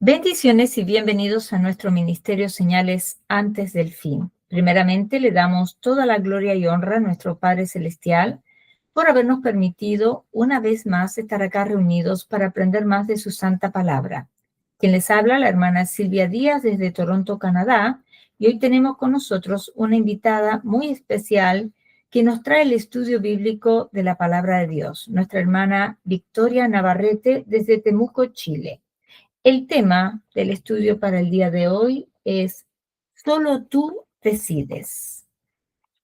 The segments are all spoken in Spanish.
Bendiciones y bienvenidos a nuestro ministerio Señales antes del fin. Primeramente, le damos toda la gloria y honra a nuestro Padre Celestial por habernos permitido una vez más estar acá reunidos para aprender más de su santa palabra. Quien les habla, la hermana Silvia Díaz desde Toronto, Canadá, y hoy tenemos con nosotros una invitada muy especial que nos trae el estudio bíblico de la palabra de Dios, nuestra hermana Victoria Navarrete desde Temuco, Chile. El tema del estudio para el día de hoy es Solo tú decides.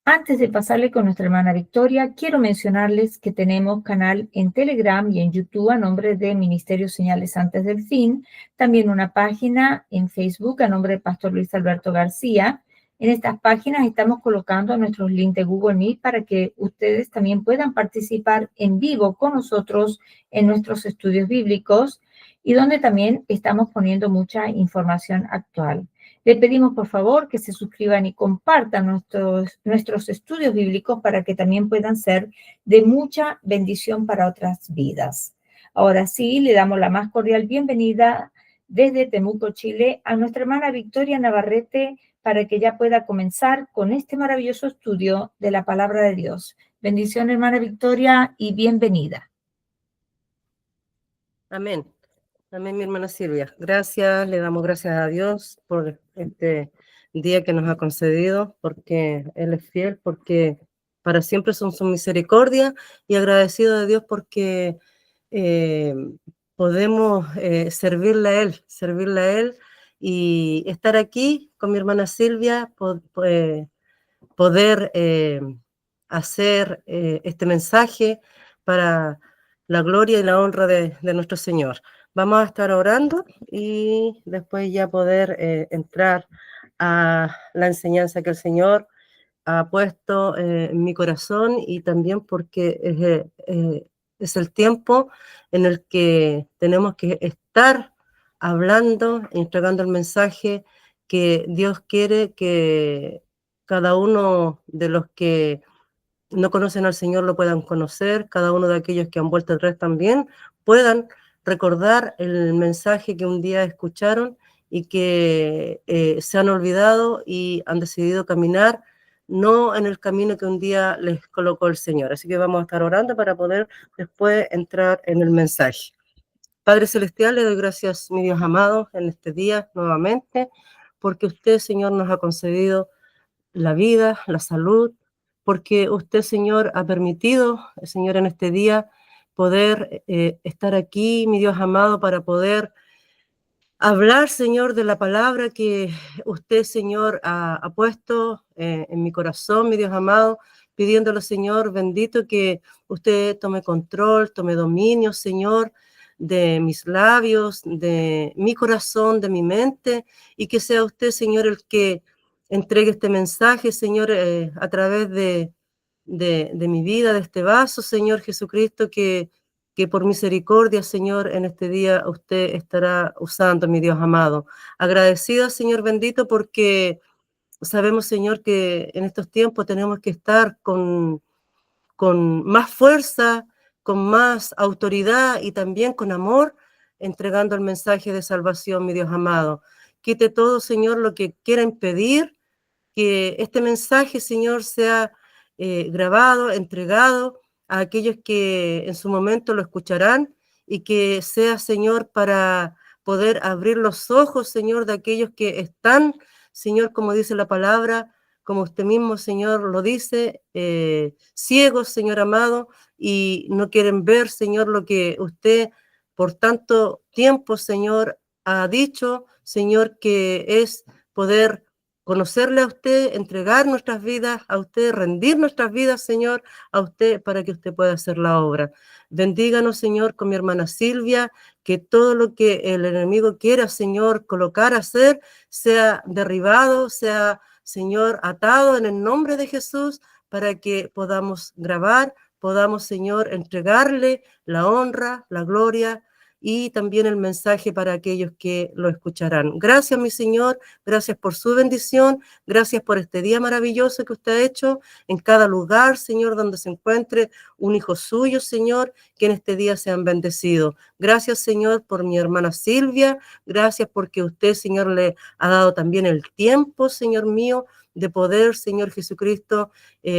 Antes de pasarle con nuestra hermana Victoria, quiero mencionarles que tenemos canal en Telegram y en YouTube a nombre de Ministerio Señales Antes del Fin, también una página en Facebook a nombre de Pastor Luis Alberto García. En estas páginas estamos colocando nuestros links de Google Meet para que ustedes también puedan participar en vivo con nosotros en nuestros estudios bíblicos y donde también estamos poniendo mucha información actual. Le pedimos, por favor, que se suscriban y compartan nuestros estudios bíblicos para que también puedan ser de mucha bendición para otras vidas. Ahora sí, le damos la más cordial bienvenida desde Temuco, Chile, a nuestra hermana Victoria Navarrete para que ya pueda comenzar con este maravilloso estudio de la palabra de Dios. Bendición, hermana Victoria, y bienvenida. Amén. Amén, mi hermana Silvia. Gracias, le damos gracias a Dios por este día que nos ha concedido, porque Él es fiel, porque para siempre son su misericordia, y agradecido de Dios porque eh, podemos servirle a Él y estar aquí con mi hermana Silvia, poder hacer este mensaje para la gloria y la honra de nuestro Señor. Vamos a estar orando y después ya poder entrar a la enseñanza que el Señor ha puesto en mi corazón, y también porque es el tiempo en el que tenemos que estar hablando, entregando el mensaje que Dios quiere que cada uno de los que no conocen al Señor lo puedan conocer, cada uno de aquellos que han vuelto atrás también puedan recordar el mensaje que un día escucharon y que se han olvidado y han decidido caminar no en el camino que un día les colocó el Señor. Así que vamos a estar orando para poder después entrar en el mensaje. Padre Celestial, le doy gracias, mi Dios amado, en este día nuevamente, porque usted, Señor, nos ha concedido la vida, la salud, porque usted, Señor, ha permitido, Señor, en este día poder estar aquí, mi Dios amado, para poder hablar, Señor, de la palabra que usted, Señor, ha puesto en mi corazón, mi Dios amado, pidiéndole, Señor, bendito, que usted tome control, tome dominio, Señor, de mis labios, de mi corazón, de mi mente, y que sea usted, Señor, el que entregue este mensaje, Señor, a través de mi vida, de este vaso, Señor Jesucristo, que por misericordia, Señor, en este día usted estará usando, mi Dios amado. Agradecida, Señor bendito, porque sabemos, Señor, que en estos tiempos tenemos que estar con más fuerza, con más autoridad y también con amor, entregando el mensaje de salvación, mi Dios amado. Quite todo, Señor, lo que quiera impedir que este mensaje, Señor, sea grabado, entregado a aquellos que en su momento lo escucharán, y que sea, Señor, para poder abrir los ojos, Señor, de aquellos que están, Señor, como dice la palabra, como usted mismo, Señor, lo dice, ciegos, Señor amado, y no quieren ver, Señor, lo que usted por tanto tiempo, Señor, ha dicho, Señor, que es poder conocerle a usted, entregar nuestras vidas a usted, rendir nuestras vidas, Señor, a usted, para que usted pueda hacer la obra. Bendíganos, Señor, con mi hermana Silvia, que todo lo que el enemigo quiera, Señor, colocar, hacer, sea derribado, sea, Señor, atado en el nombre de Jesús, para que podamos grabar, podamos, Señor, entregarle la honra, la gloria y también el mensaje para aquellos que lo escucharán. Gracias, mi Señor, gracias por su bendición, gracias por este día maravilloso que usted ha hecho en cada lugar, Señor, donde se encuentre un hijo suyo, Señor, que en este día sean bendecidos. Gracias, Señor, por mi hermana Silvia. Gracias porque usted, Señor, le ha dado también el tiempo, Señor mío, de poder, Señor Jesucristo,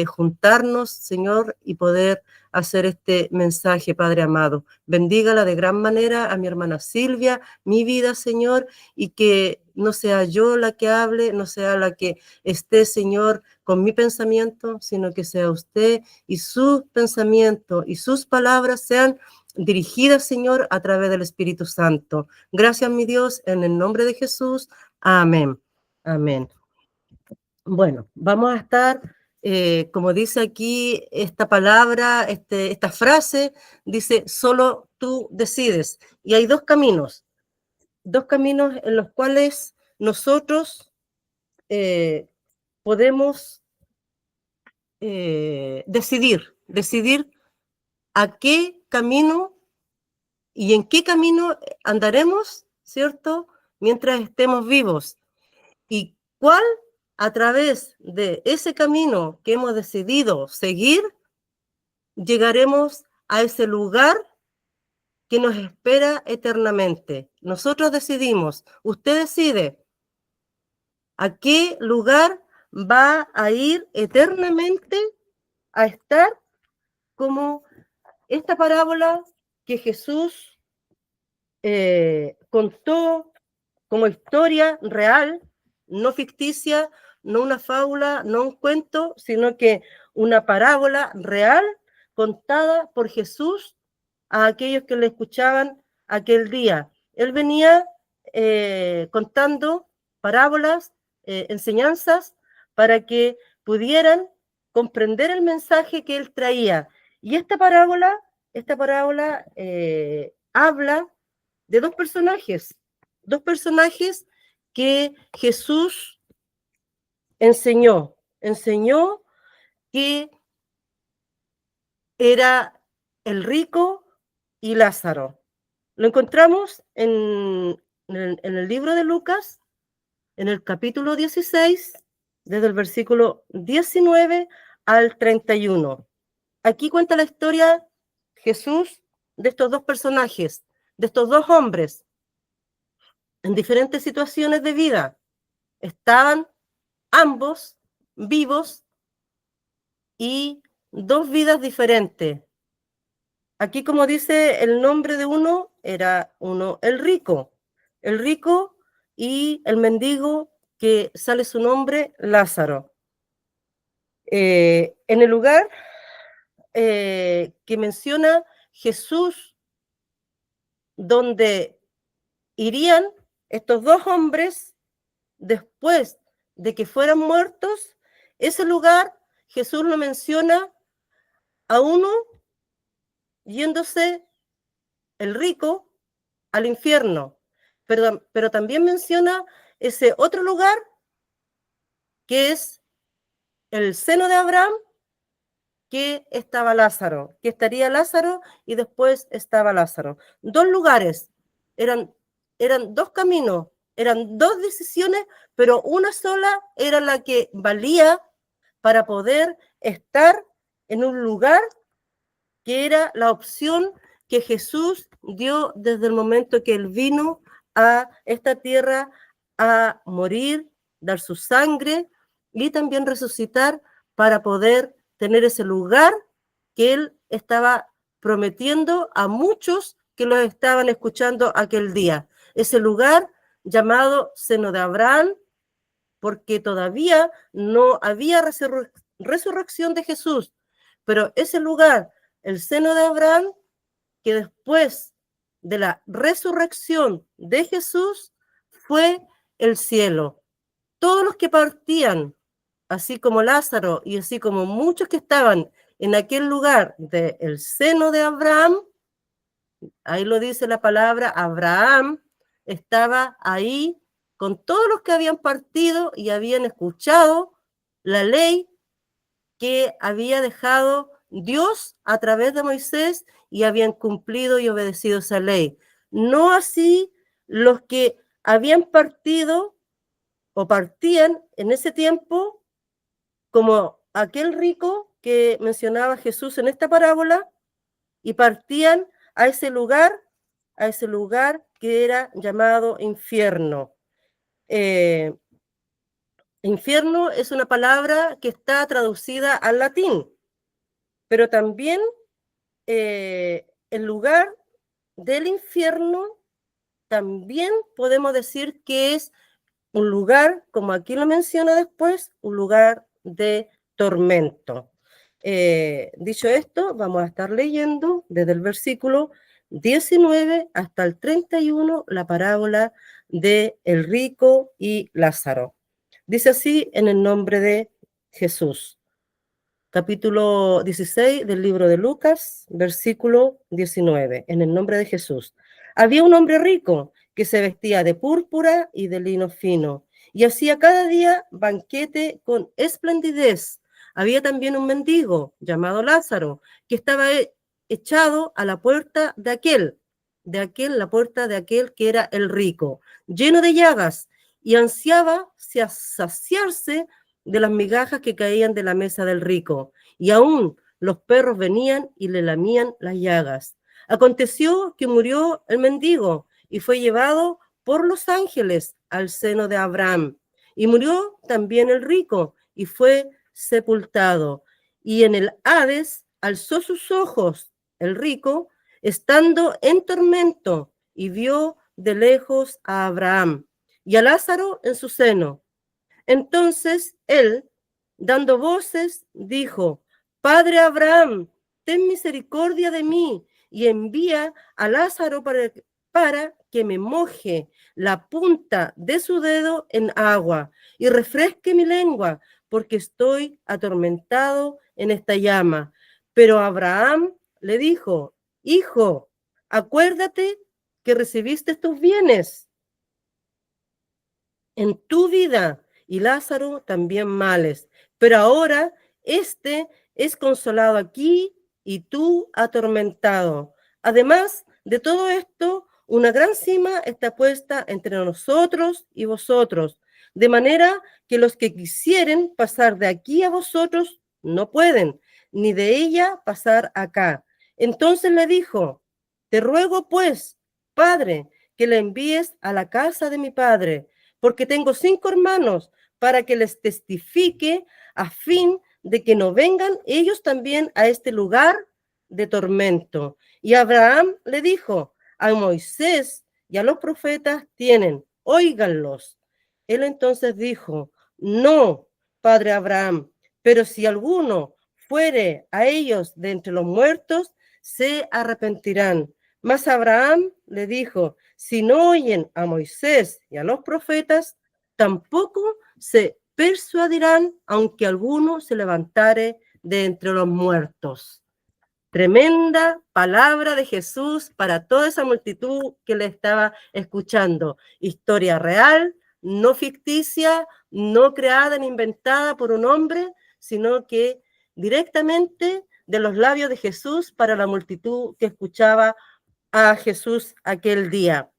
juntarnos, Señor, y poder hacer este mensaje, Padre amado. Bendígala de gran manera a mi hermana Silvia, mi vida, Señor, y que no sea yo la que hable, no sea la que esté, Señor, con mi pensamiento, sino que sea usted y sus pensamientos y sus palabras sean dirigidas, Señor, a través del Espíritu Santo. Gracias, mi Dios, en el nombre de Jesús. Amén. Amén. Bueno, vamos a estar, como dice aquí esta palabra, esta frase, dice, solo tú decides. Y hay dos caminos en los cuales nosotros podemos decidir a qué camino y en qué camino andaremos, ¿cierto? Mientras estemos vivos. Y cuál, a través de ese camino que hemos decidido seguir, llegaremos a ese lugar que nos espera eternamente. Nosotros decidimos, usted decide a qué lugar va a ir eternamente a estar, como esta parábola que Jesús contó como historia real, no ficticia, no una fábula, no un cuento, sino que una parábola real contada por Jesús a aquellos que le escuchaban aquel día. Él venía contando parábolas, enseñanzas, para que pudieran comprender el mensaje que él traía. Y esta parábola habla de dos personajes que Jesús enseñó que era el rico y Lázaro. Lo encontramos en el libro de Lucas, en el capítulo 16, desde el versículo 19 al 31. Aquí cuenta la historia Jesús de estos dos personajes, de estos dos hombres, en diferentes situaciones de vida. Estaban ambos vivos y dos vidas diferentes. Aquí, como dice el nombre de uno, era uno el rico y el mendigo, que sale su nombre, Lázaro. En el lugar que menciona Jesús, donde irían estos dos hombres después de que fueran muertos, ese lugar Jesús lo menciona a uno yéndose, el rico, al infierno, pero también menciona ese otro lugar que es el seno de Abraham, que estaba Lázaro, que estaría Lázaro y después estaba Lázaro. Dos lugares, eran dos caminos, eran dos decisiones, pero una sola era la que valía para poder estar en un lugar que era la opción que Jesús dio desde el momento que él vino a esta tierra a morir, dar su sangre y también resucitar para poder tener ese lugar que él estaba prometiendo a muchos que lo estaban escuchando aquel día. Ese lugar llamado seno de Abraham, porque todavía no había resurrección de Jesús, pero ese lugar, el seno de Abraham, que después de la resurrección de Jesús fue el cielo. Todos los que partían, así como Lázaro y así como muchos que estaban en aquel lugar del seno de Abraham, ahí lo dice la palabra, Abraham estaba ahí con todos los que habían partido y habían escuchado la ley que había dejado Dios a través de Moisés y habían cumplido y obedecido esa ley. No así los que habían partido o partían en ese tiempo, como aquel rico que mencionaba Jesús en esta parábola y partían a ese lugar que era llamado infierno. Infierno es una palabra que está traducida al latín, pero también el lugar del infierno también podemos decir que es un lugar, como aquí lo menciona después, un lugar de tormento. Dicho esto, vamos a estar leyendo desde el versículo 19 hasta el 31 la parábola de el rico y Lázaro. Dice así en el nombre de Jesús. Capítulo 16 del libro de Lucas, versículo 19, en el nombre de Jesús. Había un hombre rico que se vestía de púrpura y de lino fino y hacía cada día banquete con esplendidez. Había también un mendigo llamado Lázaro que estaba echado a la puerta la puerta de aquel que era el rico, lleno de llagas, y ansiaba saciarse de las migajas que caían de la mesa del rico, y aún los perros venían y le lamían las llagas. Aconteció que murió el mendigo y fue llevado por los ángeles al seno de Abraham. Y murió también el rico y fue sepultado. Y en el Hades alzó sus ojos el rico, estando en tormento, y vio de lejos a Abraham y a Lázaro en su seno. Entonces él, dando voces, dijo: Padre Abraham, ten misericordia de mí y envía a Lázaro para que me moje la punta de su dedo en agua y refresque mi lengua, porque estoy atormentado en esta llama. Pero Abraham le dijo: Hijo, acuérdate que recibiste tus bienes en tu vida, y Lázaro también males, pero ahora este es consolado aquí y tú atormentado. Además de todo esto, una gran cima está puesta entre nosotros y vosotros, de manera que los que quisieren pasar de aquí a vosotros no pueden, ni de ella pasar acá. Entonces le dijo: Te ruego pues, Padre, que le envíes a la casa de mi padre, porque tengo 5 hermanos, para que les testifique, a fin de que no vengan ellos también a este lugar de tormento. Y Abraham le dijo: A Moisés y a los profetas tienen, óiganlos. Él entonces dijo: No, padre Abraham, pero si alguno fuere a ellos de entre los muertos, se arrepentirán. Mas Abraham le dijo: Si no oyen a Moisés y a los profetas, tampoco se persuadirán, aunque alguno se levantare de entre los muertos. Tremenda palabra de Jesús para toda esa multitud que le estaba escuchando. Historia real, no ficticia, no creada ni inventada por un hombre, sino que directamente de los labios de Jesús para la multitud que escuchaba a Jesús aquel día.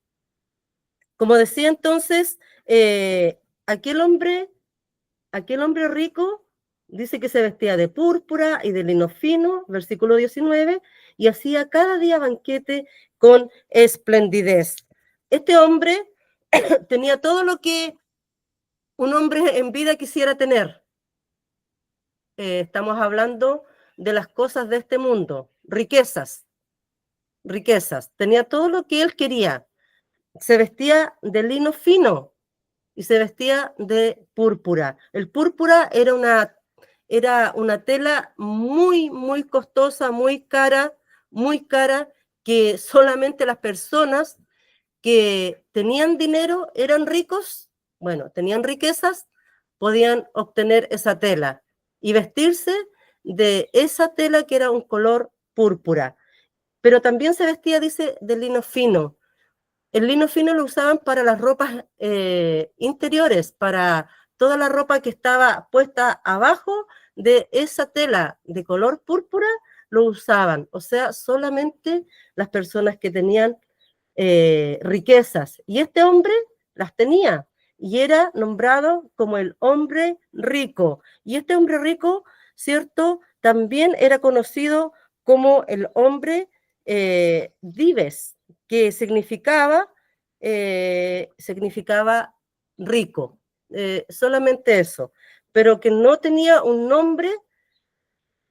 Como decía entonces, aquel hombre rico dice que se vestía de púrpura y de lino fino, versículo 19, y hacía cada día banquete con esplendidez. Este hombre tenía todo lo que un hombre en vida quisiera tener. Estamos hablando de las cosas de este mundo, riquezas. Tenía todo lo que él quería. Se vestía de lino fino y se vestía de púrpura. El púrpura era una tela muy, muy costosa, muy cara, que solamente las personas que tenían dinero, eran ricos, bueno, tenían riquezas, podían obtener esa tela y vestirse de esa tela que era un color púrpura. Pero también se vestía, dice, de lino fino. El lino fino lo usaban para las ropas interiores, para toda la ropa que estaba puesta abajo de esa tela de color púrpura, lo usaban. O sea, solamente las personas que tenían riquezas. Y este hombre las tenía y era nombrado como el hombre rico. Y este hombre rico, ¿cierto?, también era conocido como el hombre dives, que significaba rico, solamente eso, pero que no tenía un nombre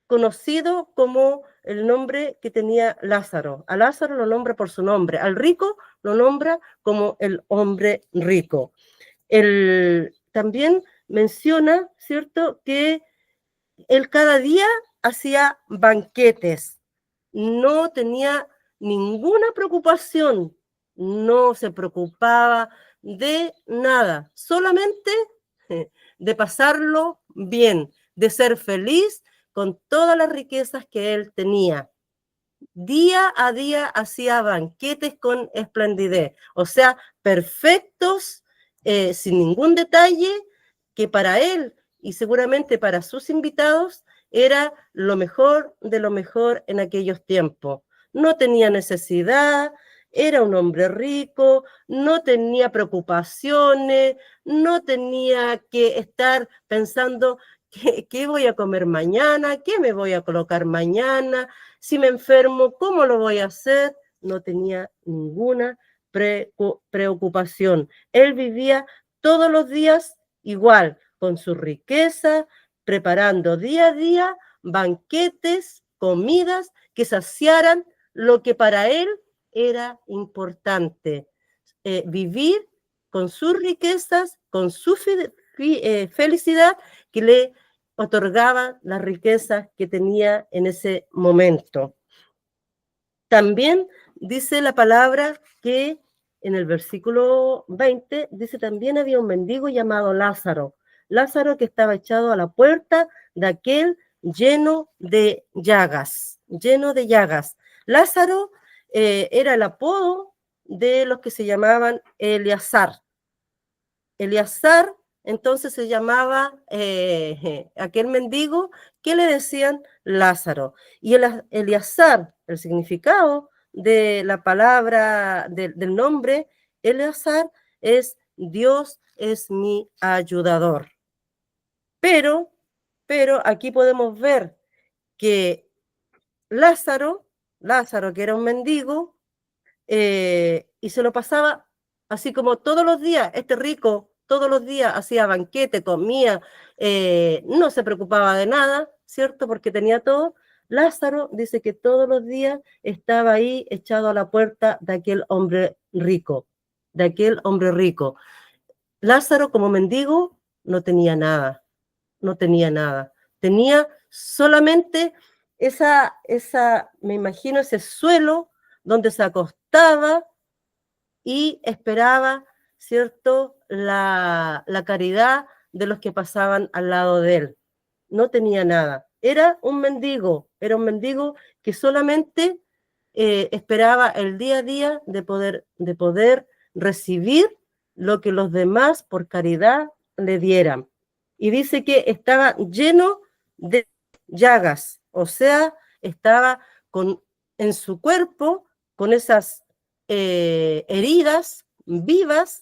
conocido como el nombre que tenía Lázaro. A Lázaro lo nombra por su nombre, al rico lo nombra como el hombre rico. También menciona, ¿cierto?, que él cada día hacía banquetes, no tenía ninguna preocupación, no se preocupaba de nada, solamente de pasarlo bien, de ser feliz con todas las riquezas que él tenía. Día a día hacía banquetes con esplendidez, o sea, perfectos, sin ningún detalle, que para él y seguramente para sus invitados era lo mejor de lo mejor en aquellos tiempos. No tenía necesidad, era un hombre rico, no tenía preocupaciones, no tenía que estar pensando qué voy a comer mañana, qué me voy a colocar mañana, si me enfermo, ¿cómo lo voy a hacer? No tenía ninguna preocupación. Él vivía todos los días igual, con su riqueza, preparando día a día banquetes, comidas que saciaran lo que para él era importante. Vivir con sus riquezas, con su felicidad que le otorgaba las riquezas que tenía en ese momento. También dice la palabra que en el versículo 20 dice también había un mendigo llamado Lázaro. Lázaro que estaba echado a la puerta de aquel lleno de llagas, lleno de llagas. Lázaro era el apodo de los que se llamaban Eleazar. Eleazar entonces se llamaba aquel mendigo que le decían Lázaro. Y Eleazar, el significado de la palabra, del nombre Eleazar, es Dios es mi ayudador. Pero aquí podemos ver que Lázaro, que era un mendigo, y se lo pasaba así como todos los días, este rico todos los días hacía banquete, comía, no se preocupaba de nada, ¿cierto? Porque tenía todo. Lázaro dice que todos los días estaba ahí echado a la puerta de aquel hombre rico, Lázaro como mendigo no tenía nada, tenía solamente me imagino ese suelo donde se acostaba y esperaba, ¿cierto?, la caridad de los que pasaban al lado de él. No tenía nada. Era un mendigo que solamente esperaba el día a día de poder recibir lo que los demás por caridad le dieran. Y dice que estaba lleno de llagas, o sea, estaba en su cuerpo con esas heridas vivas,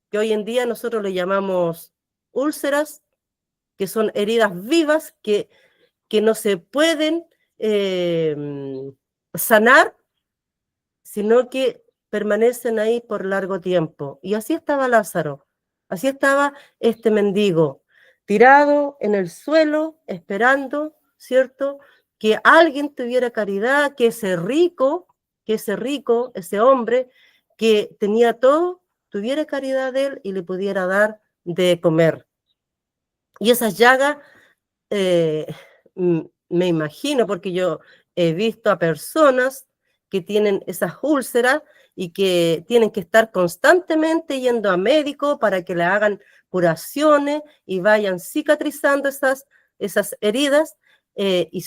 que hoy en día nosotros le llamamos úlceras, que son heridas vivas que no se pueden sanar, sino que permanecen ahí por largo tiempo. Y así estaba Lázaro, así estaba este mendigo, tirado en el suelo, esperando, ¿cierto?, que alguien tuviera caridad, que ese rico, ese hombre que tenía todo, tuviera caridad de él y le pudiera dar de comer. Y esas llagas, me imagino, porque yo he visto a personas que tienen esas úlceras y que tienen que estar constantemente yendo a médico para que le hagan curaciones y vayan cicatrizando esas heridas, y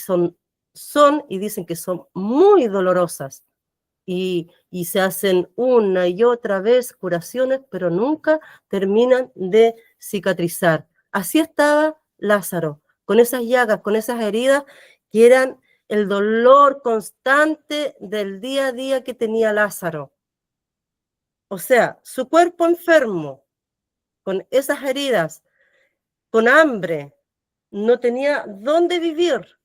y dicen que son muy dolorosas. Y se hacen una y otra vez curaciones, pero nunca terminan de cicatrizar. Así estaba Lázaro, con esas llagas, con esas heridas que eran el dolor constante del día a día que tenía Lázaro. O sea, su cuerpo enfermo, con esas heridas, con hambre, no tenía dónde vivir.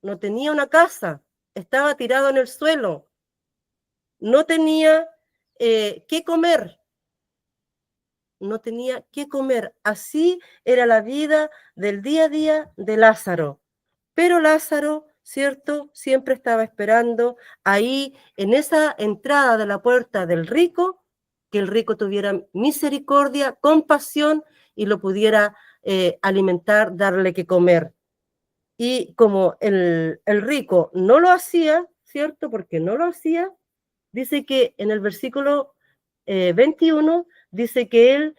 no tenía una casa, estaba tirado en el suelo, no tenía qué comer, no tenía qué comer. Así era la vida del día a día de Lázaro. Pero Lázaro, ¿cierto? Siempre estaba esperando ahí, en esa entrada de la puerta del rico, que el rico tuviera misericordia, compasión y lo pudiera alimentar, darle que comer. Y como el rico no lo hacía, ¿cierto? Porque no lo hacía, dice que en el versículo 21, dice que él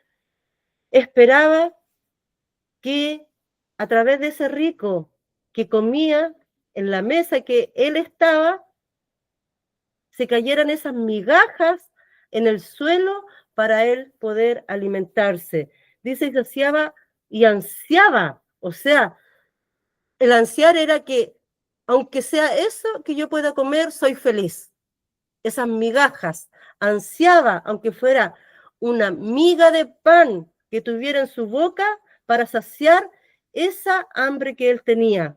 esperaba que a través de ese rico que comía en la mesa que él estaba, se cayeran esas migajas en el suelo para él poder alimentarse. Dice que ansiaba y ansiaba, o sea, el ansiar era que, aunque sea eso que yo pueda comer, soy feliz. Esas migajas, ansiaba, aunque fuera una miga de pan que tuviera en su boca para saciar esa hambre que él tenía.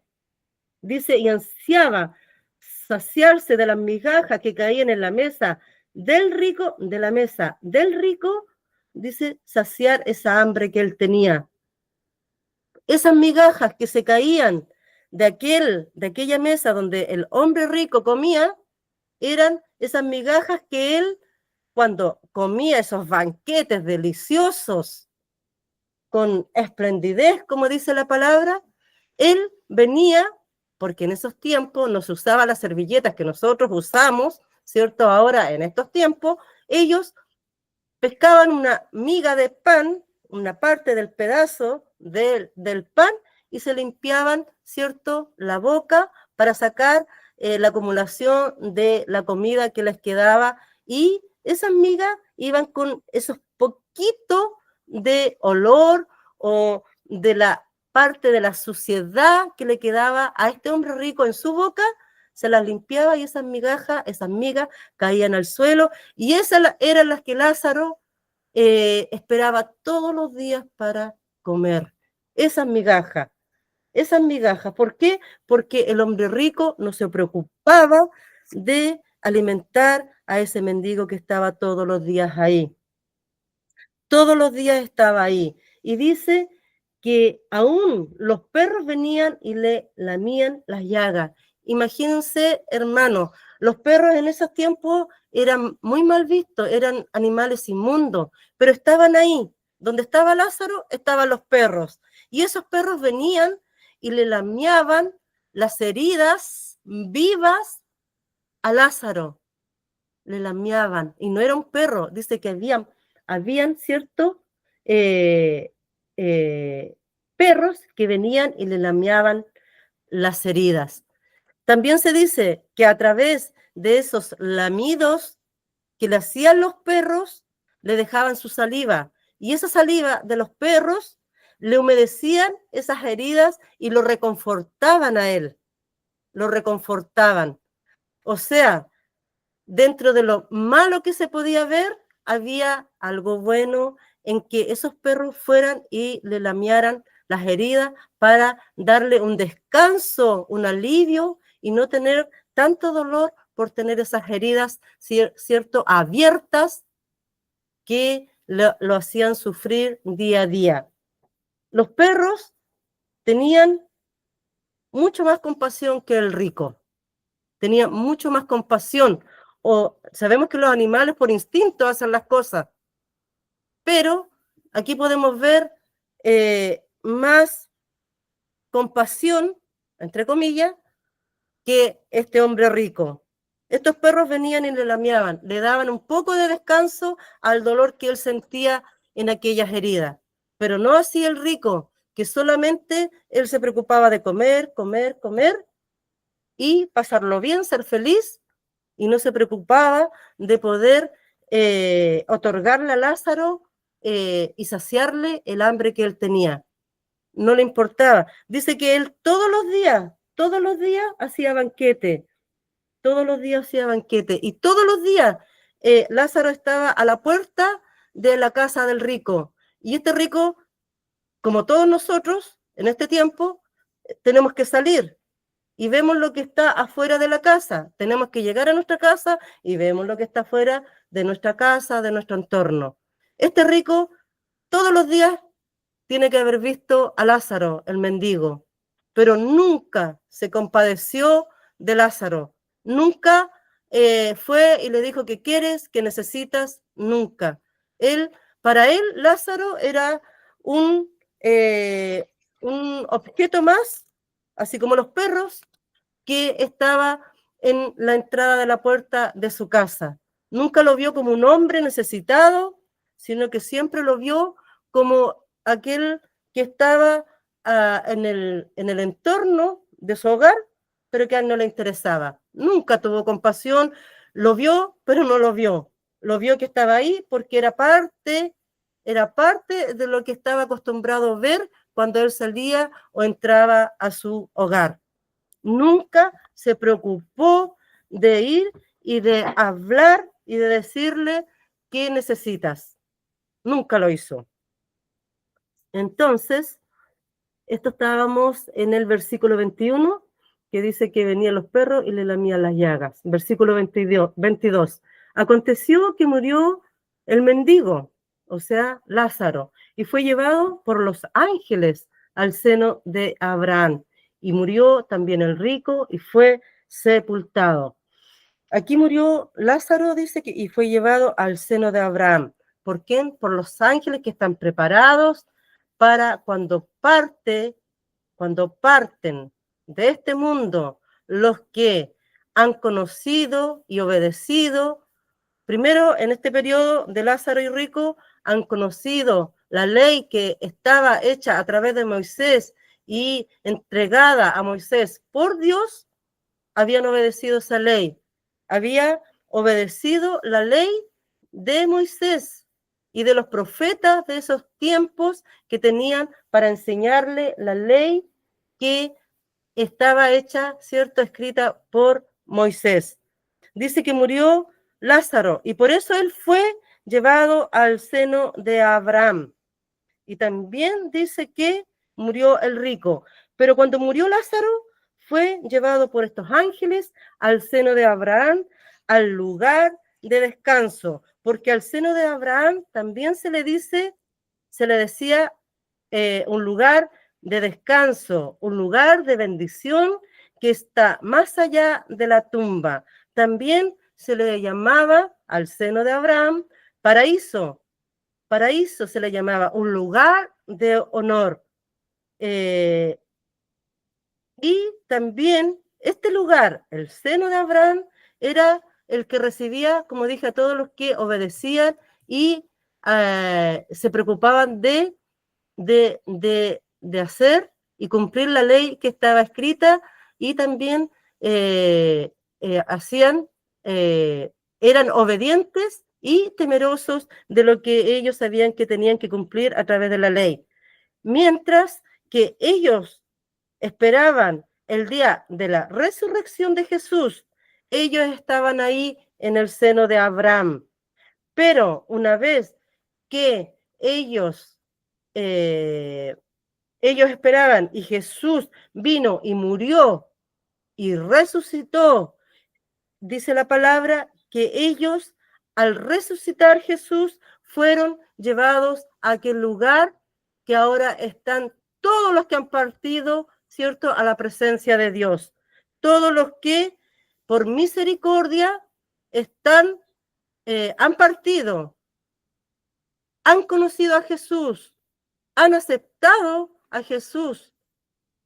Dice, y ansiaba saciarse de las migajas que caían en la mesa del rico, de la mesa del rico, dice, saciar esa hambre que él tenía. Esas migajas que se caían de aquella mesa donde el hombre rico comía, eran esas migajas que él, cuando comía esos banquetes deliciosos, con esplendidez, como dice la palabra, él venía, porque en esos tiempos no se usaba las servilletas que nosotros usamos, ¿cierto? Ahora, en estos tiempos, ellos pescaban una miga de pan, una parte del pedazo del pan, y se limpiaban, ¿cierto?, la boca para sacar la acumulación de la comida que les quedaba, y esas migas iban con esos poquitos de olor o de la parte de la suciedad que le quedaba a este hombre rico en su boca, se las limpiaba y esas migas caían al suelo, y esas eran las que Lázaro esperaba todos los días para comer. Esas migajas. ¿Por qué? Porque el hombre rico no se preocupaba de alimentar a ese mendigo que estaba todos los días ahí. Todos los días estaba ahí. Y dice que aún los perros venían y le lamían las llagas. Imagínense, hermanos, los perros en esos tiempos eran muy mal vistos, eran animales inmundos, pero estaban ahí. Donde estaba Lázaro, estaban los perros. Y esos perros venían y le lameaban las heridas vivas a Lázaro. Le lameaban. Y no era un perro, dice que habían ¿cierto? Eh, eh, Perros que venían y le lameaban las heridas. También se dice que a través de esos lamidos que le hacían los perros, le dejaban su saliva. Y esa saliva de los perros le humedecían esas heridas y lo reconfortaban a él. Lo reconfortaban. O sea, dentro de lo malo que se podía ver, había algo bueno en que esos perros fueran y le lamearan las heridas para darle un descanso, un alivio y no tener tanto dolor por tener esas heridas, ¿cierto?, abiertas que lo hacían sufrir día a día. Los perros tenían mucho más compasión que el rico, tenían mucho más compasión. O sabemos que los animales por instinto hacen las cosas, pero aquí podemos ver más compasión, entre comillas, que este hombre rico. Estos perros venían y le lameaban, le daban un poco de descanso al dolor que él sentía en aquellas heridas, pero no así el rico, que solamente él se preocupaba de comer, comer, comer y pasarlo bien, ser feliz, y no se preocupaba de poder otorgarle a Lázaro y saciarle el hambre que él tenía. No le importaba. Dice que él todos los días hacía banquete, todos los días hacía banquete, y todos los días Lázaro estaba a la puerta de la casa del rico, y este rico, como todos nosotros, en este tiempo, tenemos que salir, y vemos lo que está afuera de la casa. Tenemos que llegar a nuestra casa y vemos lo que está afuera de nuestra casa, de nuestro entorno. Este rico todos los días tiene que haber visto a Lázaro, el mendigo, pero nunca se compadeció de Lázaro. Nunca fue y le dijo que quieres, que necesitas, nunca. Para él, Lázaro era un objeto más, así como los perros, que estaba en la entrada de la puerta de su casa. Nunca lo vio como un hombre necesitado, sino que siempre lo vio como aquel que estaba en el entorno de su hogar, pero que a él no le interesaba. Nunca tuvo compasión, lo vio, pero no lo vio. Lo vio que estaba ahí porque era parte de lo que estaba acostumbrado a ver cuando él salía o entraba a su hogar. Nunca se preocupó de ir y de hablar y de decirle qué necesitas. Nunca lo hizo. Entonces, esto estábamos en el versículo 21, que dice que venían los perros y le lamían las llagas. Versículo 22. Aconteció que murió el mendigo, o sea, Lázaro, y fue llevado por los ángeles al seno de Abraham. Y murió también el rico y fue sepultado. Aquí murió Lázaro, dice, y fue llevado al seno de Abraham. ¿Por quién? Por los ángeles que están preparados para cuando parten de este mundo, los que han conocido y obedecido, primero en este periodo de Lázaro y rico, han conocido la ley que estaba hecha a través de Moisés y entregada a Moisés por Dios, habían obedecido esa ley, había obedecido la ley de Moisés y de los profetas de esos tiempos que tenían para enseñarle la ley que estaba hecha, ¿cierto?, escrita por Moisés. Dice que murió Lázaro y por eso él fue llevado al seno de Abraham. Y también dice que murió el rico. Pero cuando murió Lázaro, fue llevado por estos ángeles al seno de Abraham, al lugar de descanso, porque al seno de Abraham también se le decía un lugar de descanso, un lugar de bendición que está más allá de la tumba. También se le llamaba al seno de Abraham paraíso. Paraíso se le llamaba, un lugar de honor. Y también este lugar, el seno de Abraham, era el que recibía, como dije, a todos los que obedecían y se preocupaban de hacer y cumplir la ley que estaba escrita, y también eran obedientes y temerosos de lo que ellos sabían que tenían que cumplir a través de la ley. Mientras que ellos esperaban el día de la resurrección de Jesús, ellos estaban ahí en el seno de Abraham. Pero una vez que ellos esperaban y Jesús vino y murió y resucitó, dice la palabra que ellos, al resucitar Jesús, fueron llevados a aquel lugar que ahora están todos los que han partido, ¿cierto?, a la presencia de Dios. Todos los que por misericordia han partido, han conocido a Jesús, han aceptado a Jesús,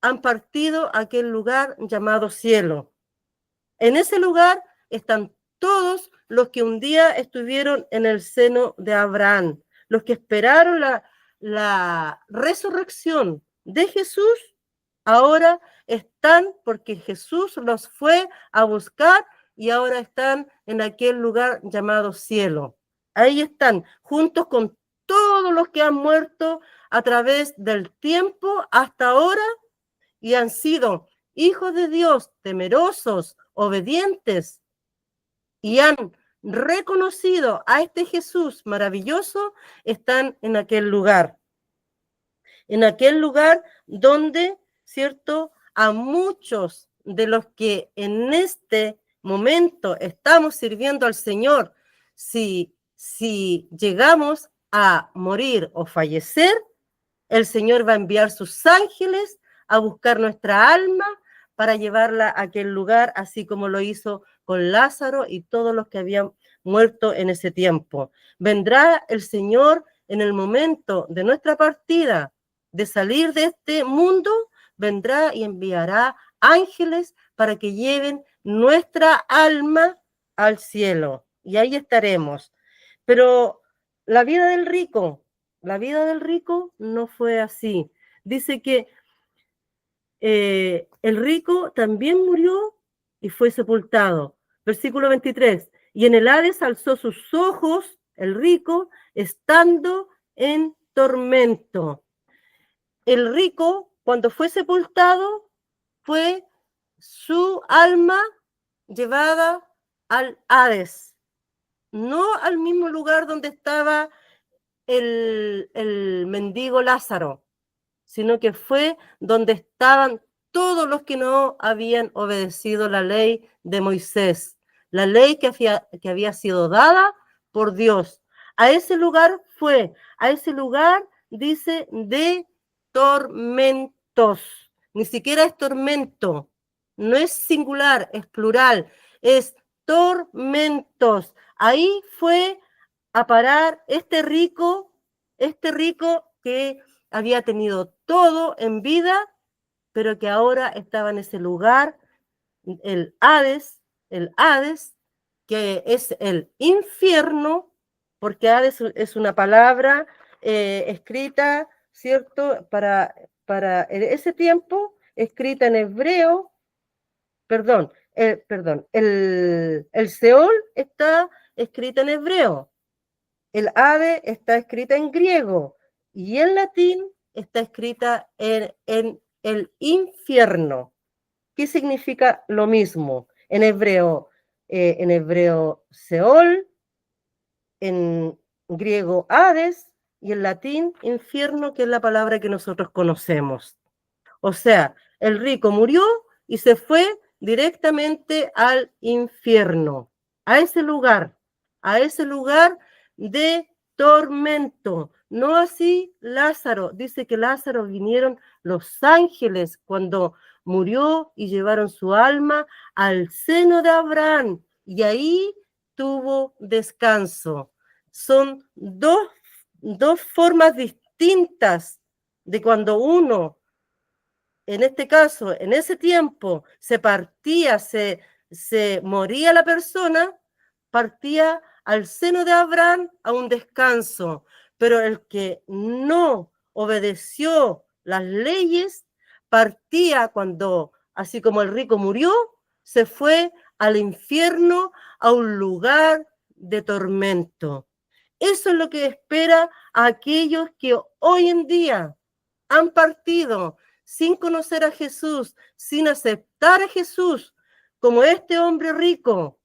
han partido a aquel lugar llamado cielo. En ese lugar están todos los que un día estuvieron en el seno de Abraham, los que esperaron la resurrección de Jesús, ahora están porque Jesús los fue a buscar y ahora están en aquel lugar llamado cielo. Ahí están, juntos con todos los que han muerto a través del tiempo hasta ahora y han sido hijos de Dios, temerosos, obedientes, y han reconocido a este Jesús maravilloso, están en aquel lugar donde, ¿cierto?, a muchos de los que en este momento estamos sirviendo al Señor, si llegamos a morir o fallecer, el Señor va a enviar sus ángeles a buscar nuestra alma para llevarla a aquel lugar, así como lo hizo con Lázaro y todos los que habían muerto en ese tiempo. Vendrá el Señor en el momento de nuestra partida, de salir de este mundo, vendrá y enviará ángeles para que lleven nuestra alma al cielo. Y ahí estaremos. Pero la vida del rico no fue así. Dice que el rico también murió y fue sepultado. Versículo 23. Y en el Hades alzó sus ojos, el rico, estando en tormento. El rico, cuando fue sepultado, fue su alma llevada al Hades, no al mismo lugar donde estaba el mendigo Lázaro, sino que fue donde estaban todos los que no habían obedecido la ley de Moisés, la ley que había sido dada por Dios. A ese lugar fue, a ese lugar dice de tormentos, ni siquiera es tormento, no es singular, es plural, es tormentos. Ahí fue a parar este rico que había tenido todo en vida, pero que ahora estaba en ese lugar, el Hades, que es el infierno, porque Hades es una palabra escrita, ¿cierto? Para ese tiempo, escrita en hebreo, el Seol está escrita en hebreo, el Hades está escrita en griego, y en latín está escrita en el infierno. ¿Qué significa lo mismo? En hebreo Seol, en griego Hades y en latín infierno, que es la palabra que nosotros conocemos. O sea, el rico murió y se fue directamente al infierno, a ese lugar de tormento. No así Lázaro. Dice que Lázaro vinieron los ángeles cuando murió y llevaron su alma al seno de Abraham y ahí tuvo descanso. Son dos formas distintas de cuando uno, en este caso, en ese tiempo, se moría la persona, partía al seno de Abraham a un descanso, pero el que no obedeció las leyes, partía cuando, así como el rico murió, se fue al infierno, a un lugar de tormento. Eso es lo que espera a aquellos que hoy en día han partido sin conocer a Jesús, sin aceptar a Jesús, como este hombre rico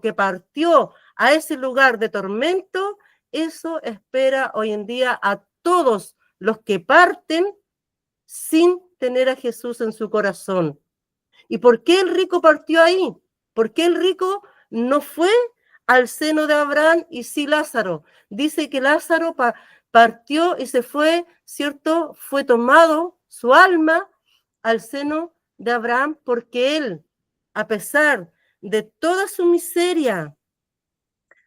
que partió a ese lugar de tormento. Eso espera hoy en día a todos los que parten sin tener a Jesús en su corazón. ¿Y por qué el rico partió ahí? ¿Por qué el rico no fue al seno de Abraham y sí Lázaro? Dice que Lázaro partió y se fue, ¿cierto? Fue tomado su alma al seno de Abraham porque él, a pesar de toda su miseria,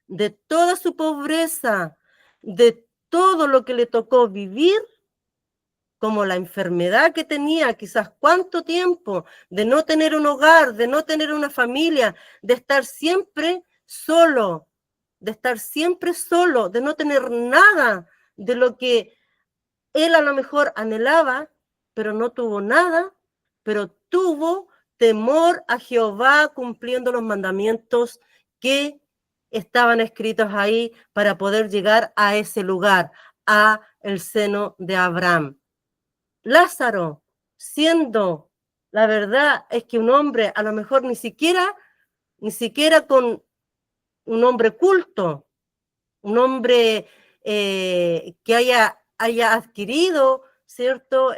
de toda su pobreza, de todo lo que le tocó vivir, como la enfermedad que tenía, quizás cuánto tiempo, de no tener un hogar, de no tener una familia, de estar siempre solo, de no tener nada de lo que él a lo mejor anhelaba, pero no tuvo nada, pero tuvo temor a Jehová cumpliendo los mandamientos que estaban escritos ahí para poder llegar a ese lugar, a el seno de Abraham. Lázaro, siendo, la verdad es que un hombre, a lo mejor ni siquiera con un hombre culto, un hombre que haya adquirido, ¿cierto?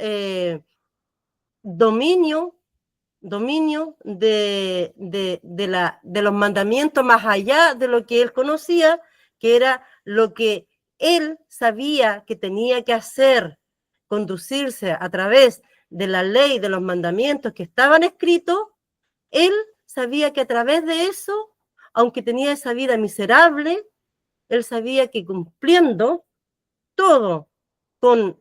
dominio de los mandamientos más allá de lo que él conocía, que era lo que él sabía que tenía que hacer, conducirse a través de la ley, de los mandamientos que estaban escritos. Él sabía que a través de eso, aunque tenía esa vida miserable, él sabía que cumpliendo todo con,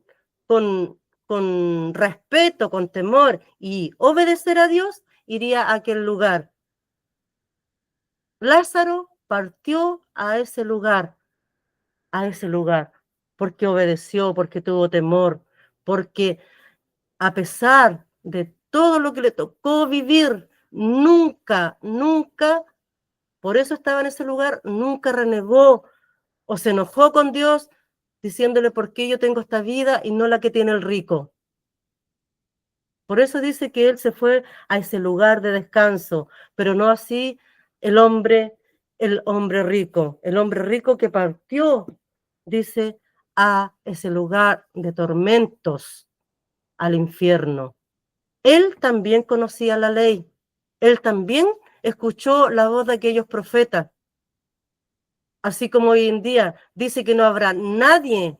con respeto, con temor y obedecer a Dios, iría a aquel lugar. Lázaro partió a ese lugar, porque obedeció, porque tuvo temor, porque a pesar de todo lo que le tocó vivir, nunca, por eso estaba en ese lugar, nunca renegó o se enojó con Dios diciéndole por qué yo tengo esta vida y no la que tiene el rico. Por eso dice que él se fue a ese lugar de descanso, pero no así el hombre rico. El hombre rico que partió, dice, a ese lugar de tormentos, al infierno. Él también conocía la ley. Él también escuchó la voz de aquellos profetas. Así como hoy en día dice que no habrá nadie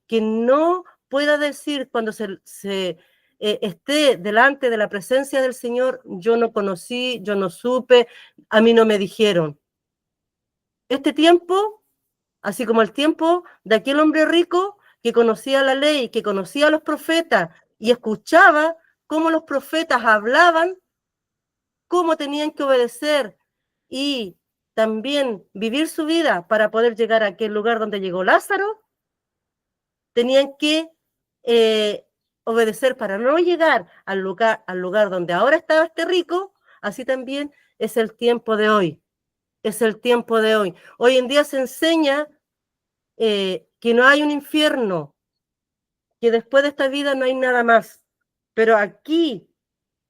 que no pueda decir cuando esté delante de la presencia del Señor, yo no conocí, yo no supe, a mí no me dijeron. Este tiempo, así como el tiempo de aquel hombre rico que conocía la ley, que conocía a los profetas y escuchaba cómo los profetas hablaban, cómo tenían que obedecer y también vivir su vida para poder llegar a aquel lugar donde llegó Lázaro, tenían que obedecer para no llegar al lugar donde ahora estaba este rico. Así también es el tiempo de hoy. Es el tiempo de hoy. Hoy en día se enseña que no hay un infierno, que después de esta vida no hay nada más. Pero aquí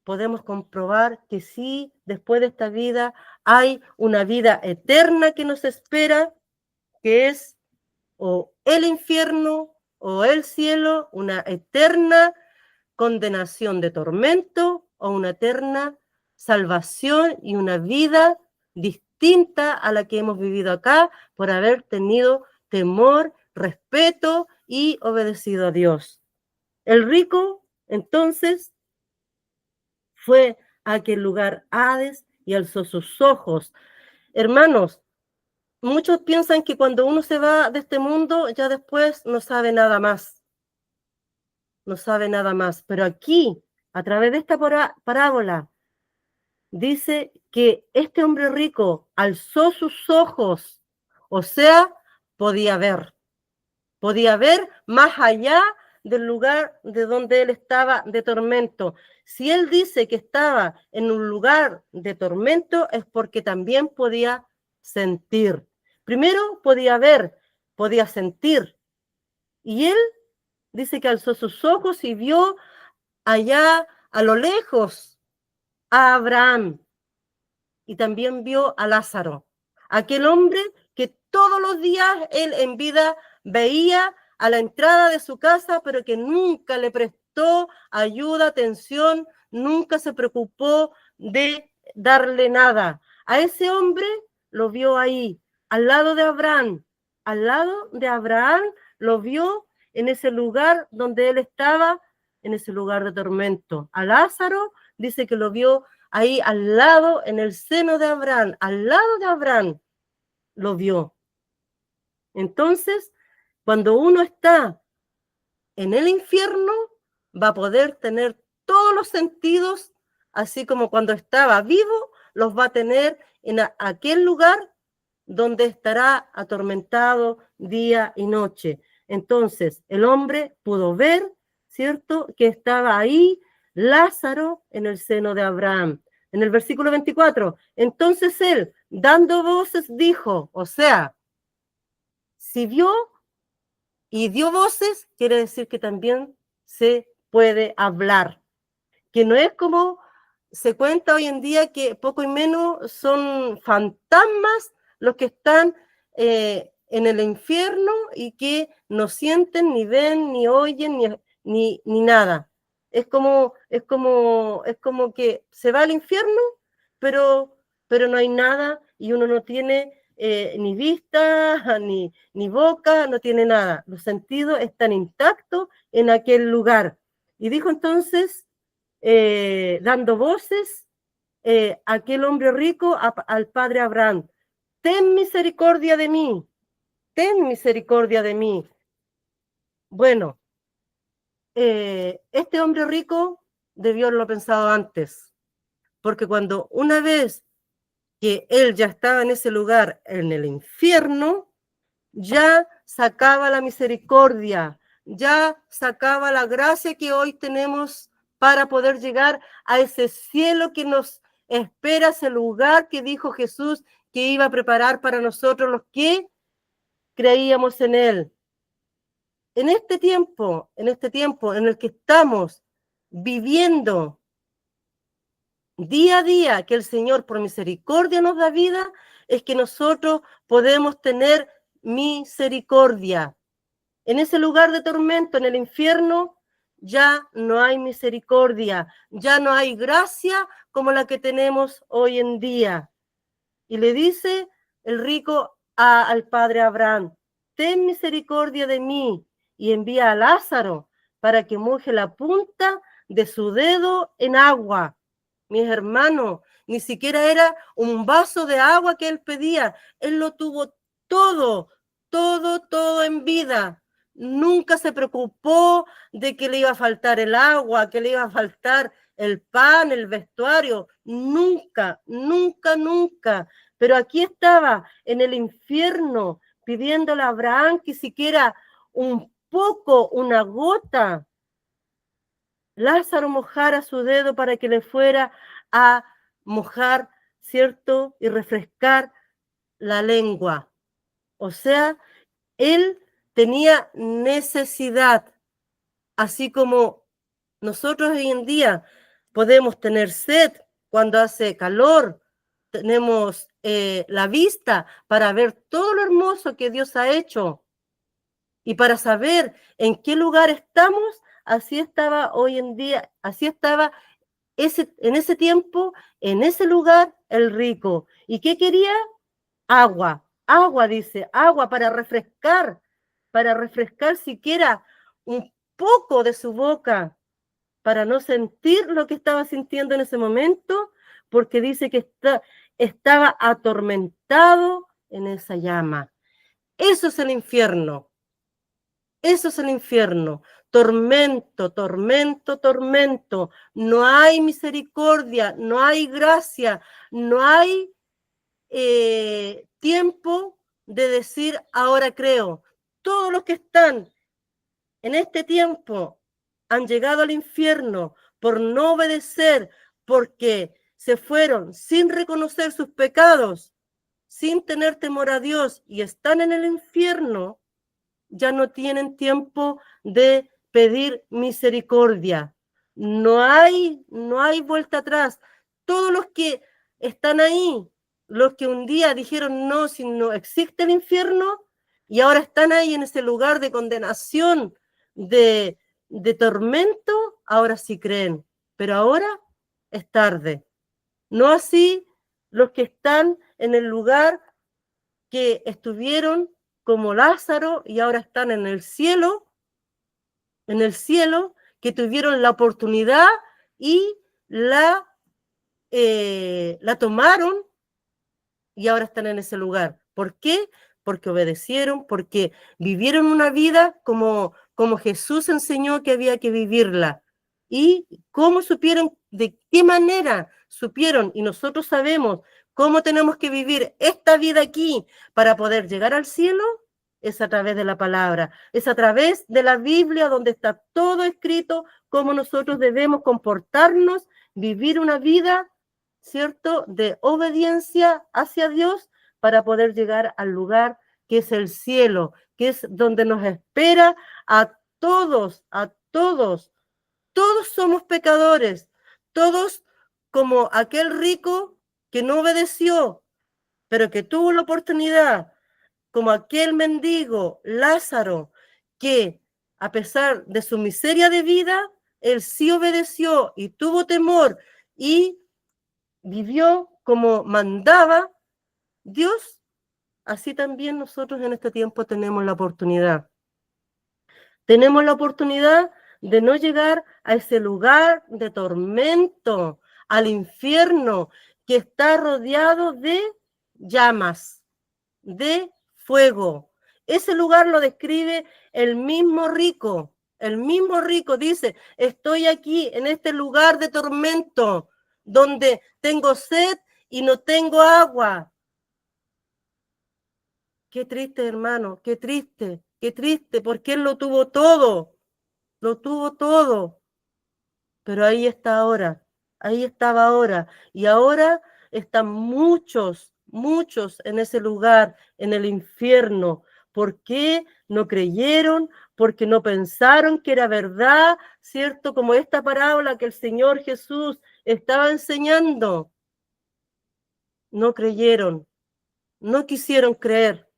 podemos comprobar que sí, después de esta vida hay una vida eterna que nos espera, que es o el infierno o el cielo, una eterna condenación de tormento o una eterna salvación y una vida distinta a la que hemos vivido acá por haber tenido temor, respeto y obedecido a Dios. El rico, entonces, fue a aquel lugar Hades y alzó sus ojos. Hermanos, muchos piensan que cuando uno se va de este mundo, ya después no sabe nada más. No sabe nada más. Pero aquí, a través de esta parábola, dice que este hombre rico alzó sus ojos, o sea, podía ver más allá del lugar de donde él estaba de tormento. Si él dice que estaba en un lugar de tormento, es porque también podía sentir. Primero podía ver, podía sentir. Y él dice que alzó sus ojos y vio allá a lo lejos a Abraham y también vio a Lázaro, aquel hombre que todos los días él en vida veía a la entrada de su casa, pero que nunca le prestó ayuda, atención, nunca se preocupó de darle nada. A ese hombre lo vio ahí, al lado de Abraham, lo vio en ese lugar donde él estaba, en ese lugar de tormento. A Lázaro dice que lo vio ahí al lado, en el seno de Abraham, al lado de Abraham, lo vio. Entonces, cuando uno está en el infierno, va a poder tener todos los sentidos, así como cuando estaba vivo, los va a tener en aquel lugar donde estará atormentado día y noche. Entonces, el hombre pudo ver, ¿cierto?, que estaba ahí Lázaro en el seno de Abraham. En el versículo 24, entonces él, dando voces, dijo, o sea, si vio y dio voces, quiere decir que también se puede hablar, que no es como se cuenta hoy en día que poco y menos son fantasmas los que están en el infierno y que no sienten, ni ven, ni oyen, ni nada. es como que se va al infierno, pero no hay nada y uno no tiene ni vista, ni boca, no tiene nada. Los sentidos están intactos en aquel lugar. Y dijo entonces, dando voces, aquel hombre rico al padre Abraham: ten misericordia de mí, ten misericordia de mí. Bueno, este hombre rico debió haberlo pensado antes, porque cuando una vez que él ya estaba en ese lugar, en el infierno, ya sacaba la misericordia, ya sacaba la gracia que hoy tenemos para poder llegar a ese cielo que nos espera, ese lugar que dijo Jesús que iba a preparar para nosotros los que creíamos en él. En este tiempo en el que estamos viviendo día a día, que el Señor por misericordia nos da vida, es que nosotros podemos tener misericordia. En ese lugar de tormento, en el infierno, ya no hay misericordia, ya no hay gracia como la que tenemos hoy en día. Y le dice el rico al padre Abraham: ten misericordia de mí y envía a Lázaro para que moje la punta de su dedo en agua. Mis hermanos, ni siquiera era un vaso de agua que él pedía, él lo tuvo todo, todo en vida. Nunca se preocupó de que le iba a faltar el agua, que le iba a faltar el pan, el vestuario. Nunca. Pero aquí estaba en el infierno pidiéndole a Abraham que siquiera un poco, una gota, Lázaro mojara su dedo para que le fuera a mojar, ¿cierto? Y refrescar la lengua. O sea, él tenía necesidad, así como nosotros hoy en día podemos tener sed cuando hace calor, tenemos la vista para ver todo lo hermoso que Dios ha hecho y para saber en qué lugar estamos. Así estaba hoy en día, así estaba en ese tiempo, en ese lugar, el rico. ¿Y qué quería? Agua, dice, agua para refrescar siquiera un poco de su boca, para no sentir lo que estaba sintiendo en ese momento, porque dice que estaba atormentado en esa llama. Eso es el infierno. Eso es el infierno. Tormento. No hay misericordia, no hay gracia, no hay tiempo de decir ahora creo. Todos los que están en este tiempo han llegado al infierno por no obedecer, porque se fueron sin reconocer sus pecados, sin tener temor a Dios y están en el infierno. Ya no tienen tiempo de pedir misericordia. No hay vuelta atrás. Todos los que están ahí, los que un día dijeron no, si no existe el infierno, y ahora están ahí en ese lugar de condenación, de tormento, ahora sí creen. Pero ahora es tarde. No así los que están en el lugar que estuvieron como Lázaro y ahora están en el cielo, que tuvieron la oportunidad y la tomaron y ahora están en ese lugar. ¿Por qué? Porque obedecieron, porque vivieron una vida como Jesús enseñó que había que vivirla. ¿Y cómo supieron? ¿De qué manera supieron? Y nosotros sabemos cómo tenemos que vivir esta vida aquí para poder llegar al cielo. Es a través de la palabra, es a través de la Biblia donde está todo escrito, cómo nosotros debemos comportarnos, vivir una vida, ¿cierto?, de obediencia hacia Dios para poder llegar al lugar que es el cielo, que es donde nos espera a todos. Todos somos pecadores, todos como aquel rico que no obedeció, pero que tuvo la oportunidad, como aquel mendigo Lázaro, que a pesar de su miseria de vida, él sí obedeció y tuvo temor y vivió como mandaba Dios, así también nosotros en este tiempo tenemos la oportunidad. Tenemos la oportunidad de no llegar a ese lugar de tormento, al infierno, que está rodeado de llamas, de fuego. Ese lugar lo describe el mismo rico. El mismo rico dice, estoy aquí en este lugar de tormento, donde tengo sed y no tengo agua. Qué triste, hermano, qué triste, porque él lo tuvo todo. Lo tuvo todo, pero ahí está ahora, ahí estaba ahora, y ahora están muchos en ese lugar, en el infierno. ¿Por qué no creyeron? Porque no pensaron que era verdad, ¿cierto? Como esta parábola que el Señor Jesús estaba enseñando. No creyeron, no quisieron creer.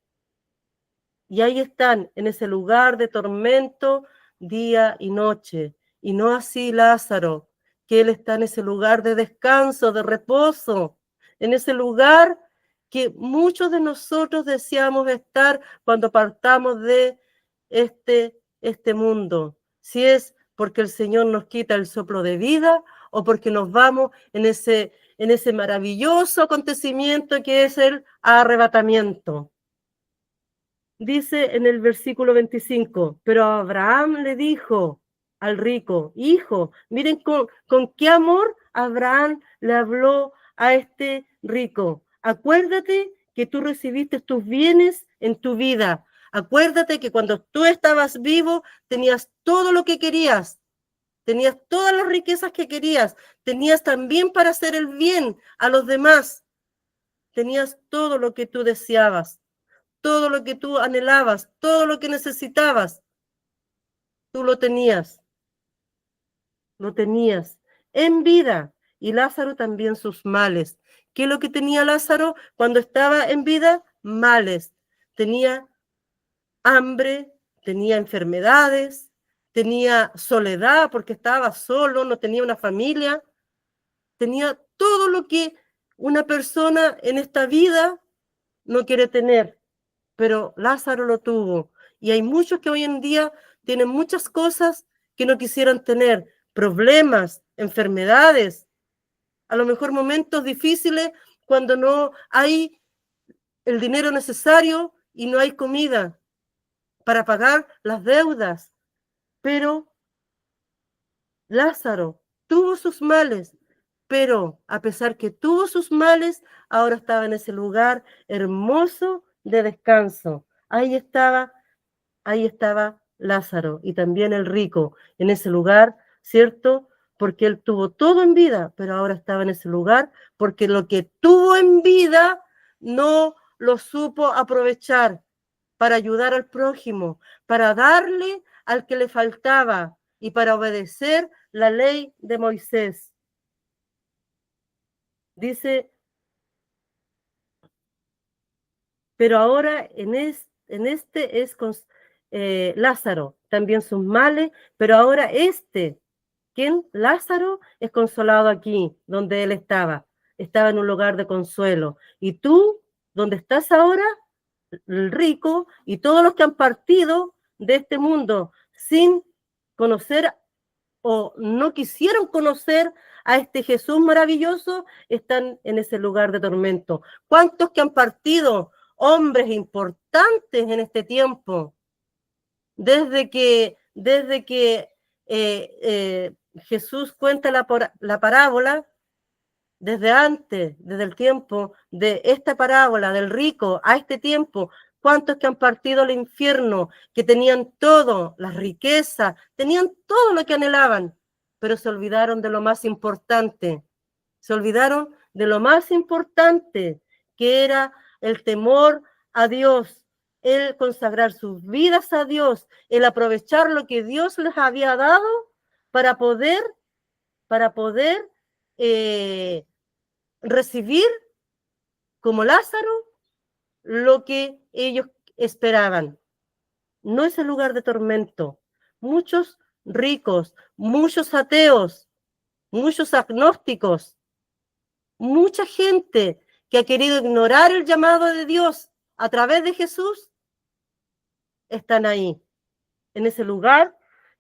Y ahí están, en ese lugar de tormento, día y noche. Y no así Lázaro, que él está en ese lugar de descanso, de reposo, en ese lugar que muchos de nosotros deseamos estar cuando partamos de este mundo. Si es porque el Señor nos quita el soplo de vida o porque nos vamos en ese maravilloso acontecimiento que es el arrebatamiento. Dice en el versículo 25, pero Abraham le dijo al rico, hijo, miren con qué amor Abraham le habló a este rico. Acuérdate que tú recibiste tus bienes en tu vida. Acuérdate que cuando tú estabas vivo tenías todo lo que querías. Tenías todas las riquezas que querías. Tenías también para hacer el bien a los demás. Tenías todo lo que tú deseabas. Todo lo que tú anhelabas, todo lo que necesitabas, tú lo tenías en vida. Y Lázaro también sus males. ¿Qué es lo que tenía Lázaro cuando estaba en vida? Males. Tenía hambre, tenía enfermedades, tenía soledad porque estaba solo, no tenía una familia, tenía todo lo que una persona en esta vida no quiere tener. Pero Lázaro lo tuvo. Y hay muchos que hoy en día tienen muchas cosas que no quisieran tener, problemas, enfermedades, a lo mejor momentos difíciles cuando no hay el dinero necesario y no hay comida para pagar las deudas. Pero Lázaro tuvo sus males, pero a pesar que tuvo sus males, ahora estaba en ese lugar hermoso de descanso. Ahí estaba Lázaro y también el rico en ese lugar, ¿cierto? Porque él tuvo todo en vida, pero ahora estaba en ese lugar porque lo que tuvo en vida no lo supo aprovechar para ayudar al prójimo, para darle al que le faltaba y para obedecer la ley de Moisés. Dice, pero ahora en este es con Lázaro, también sus males, pero ahora ¿quién? Lázaro es consolado aquí, donde él estaba en un lugar de consuelo. Y tú, donde estás ahora, el rico y todos los que han partido de este mundo sin conocer o no quisieron conocer a este Jesús maravilloso, están en ese lugar de tormento. ¿Cuántos que han partido? Hombres importantes en este tiempo, desde que Jesús cuenta la parábola, desde antes, desde el tiempo de esta parábola del rico a este tiempo, cuántos que han partido al infierno, que tenían todo, las riquezas, tenían todo lo que anhelaban, pero se olvidaron de lo más importante, se olvidaron de lo más importante, que era el temor a Dios, el consagrar sus vidas a Dios, el aprovechar lo que Dios les había dado para poder recibir como Lázaro lo que ellos esperaban. No es el lugar de tormento. Muchos ricos, muchos ateos, muchos agnósticos, mucha gente que ha querido ignorar el llamado de Dios a través de Jesús, están ahí, en ese lugar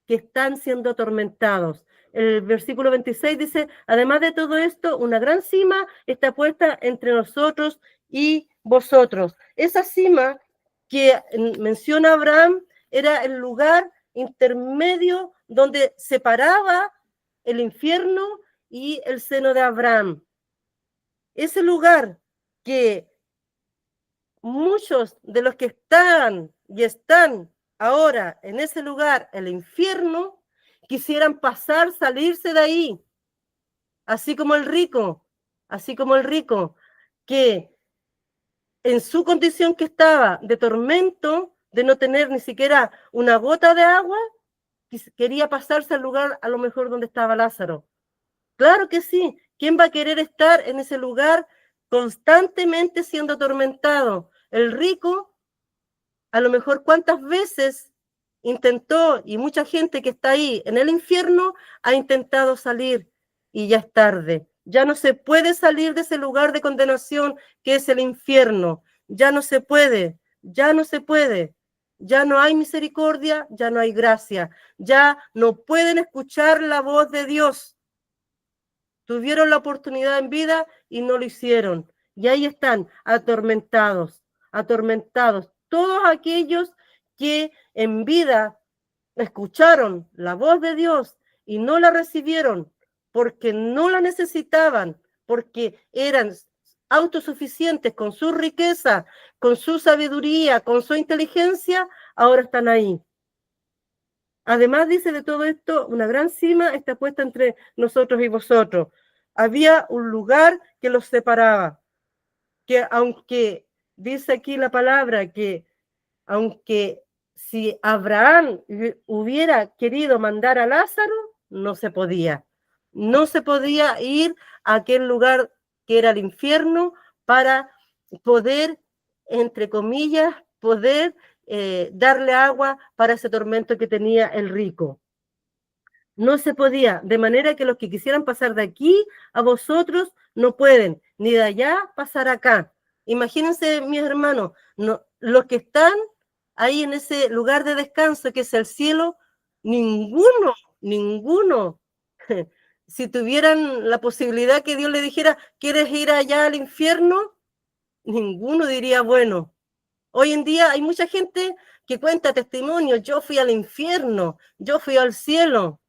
que están siendo atormentados. El versículo 26 dice, además de todo esto, una gran cima está puesta entre nosotros y vosotros. Esa cima que menciona Abraham era el lugar intermedio donde separaba el infierno y el seno de Abraham. Ese lugar que muchos de los que están y están ahora en ese lugar, el infierno, quisieran pasar, salirse de ahí, así como el rico, que en su condición que estaba de tormento, de no tener ni siquiera una gota de agua, quería pasarse al lugar a lo mejor donde estaba Lázaro. Claro que sí. ¿Quién va a querer estar en ese lugar constantemente siendo atormentado? El rico, a lo mejor cuántas veces intentó, y mucha gente que está ahí en el infierno ha intentado salir y ya es tarde. Ya no se puede salir de ese lugar de condenación que es el infierno. Ya no se puede, ya no se puede. Ya no hay misericordia, ya no hay gracia. Ya no pueden escuchar la voz de Dios. Tuvieron la oportunidad en vida y no lo hicieron. Y ahí están, atormentados, atormentados. Todos aquellos que en vida escucharon la voz de Dios y no la recibieron porque no la necesitaban, porque eran autosuficientes con su riqueza, con su sabiduría, con su inteligencia, ahora están ahí. Además, dice de todo esto, una gran cima está puesta entre nosotros y vosotros. Había un lugar que los separaba, que aunque dice aquí la palabra, que aunque si Abraham hubiera querido mandar a Lázaro, no se podía. No se podía ir a aquel lugar que era el infierno para poder, entre comillas, poder darle agua para ese tormento que tenía el rico. No se podía, de manera que los que quisieran pasar de aquí a vosotros no pueden, ni de allá pasar acá. Imagínense, mis hermanos, no, los que están ahí en ese lugar de descanso que es el cielo, ninguno, si tuvieran la posibilidad que Dios le dijera, ¿quieres ir allá al infierno? Ninguno diría, bueno. Hoy en día hay mucha gente que cuenta testimonios, yo fui al infierno, yo fui al cielo,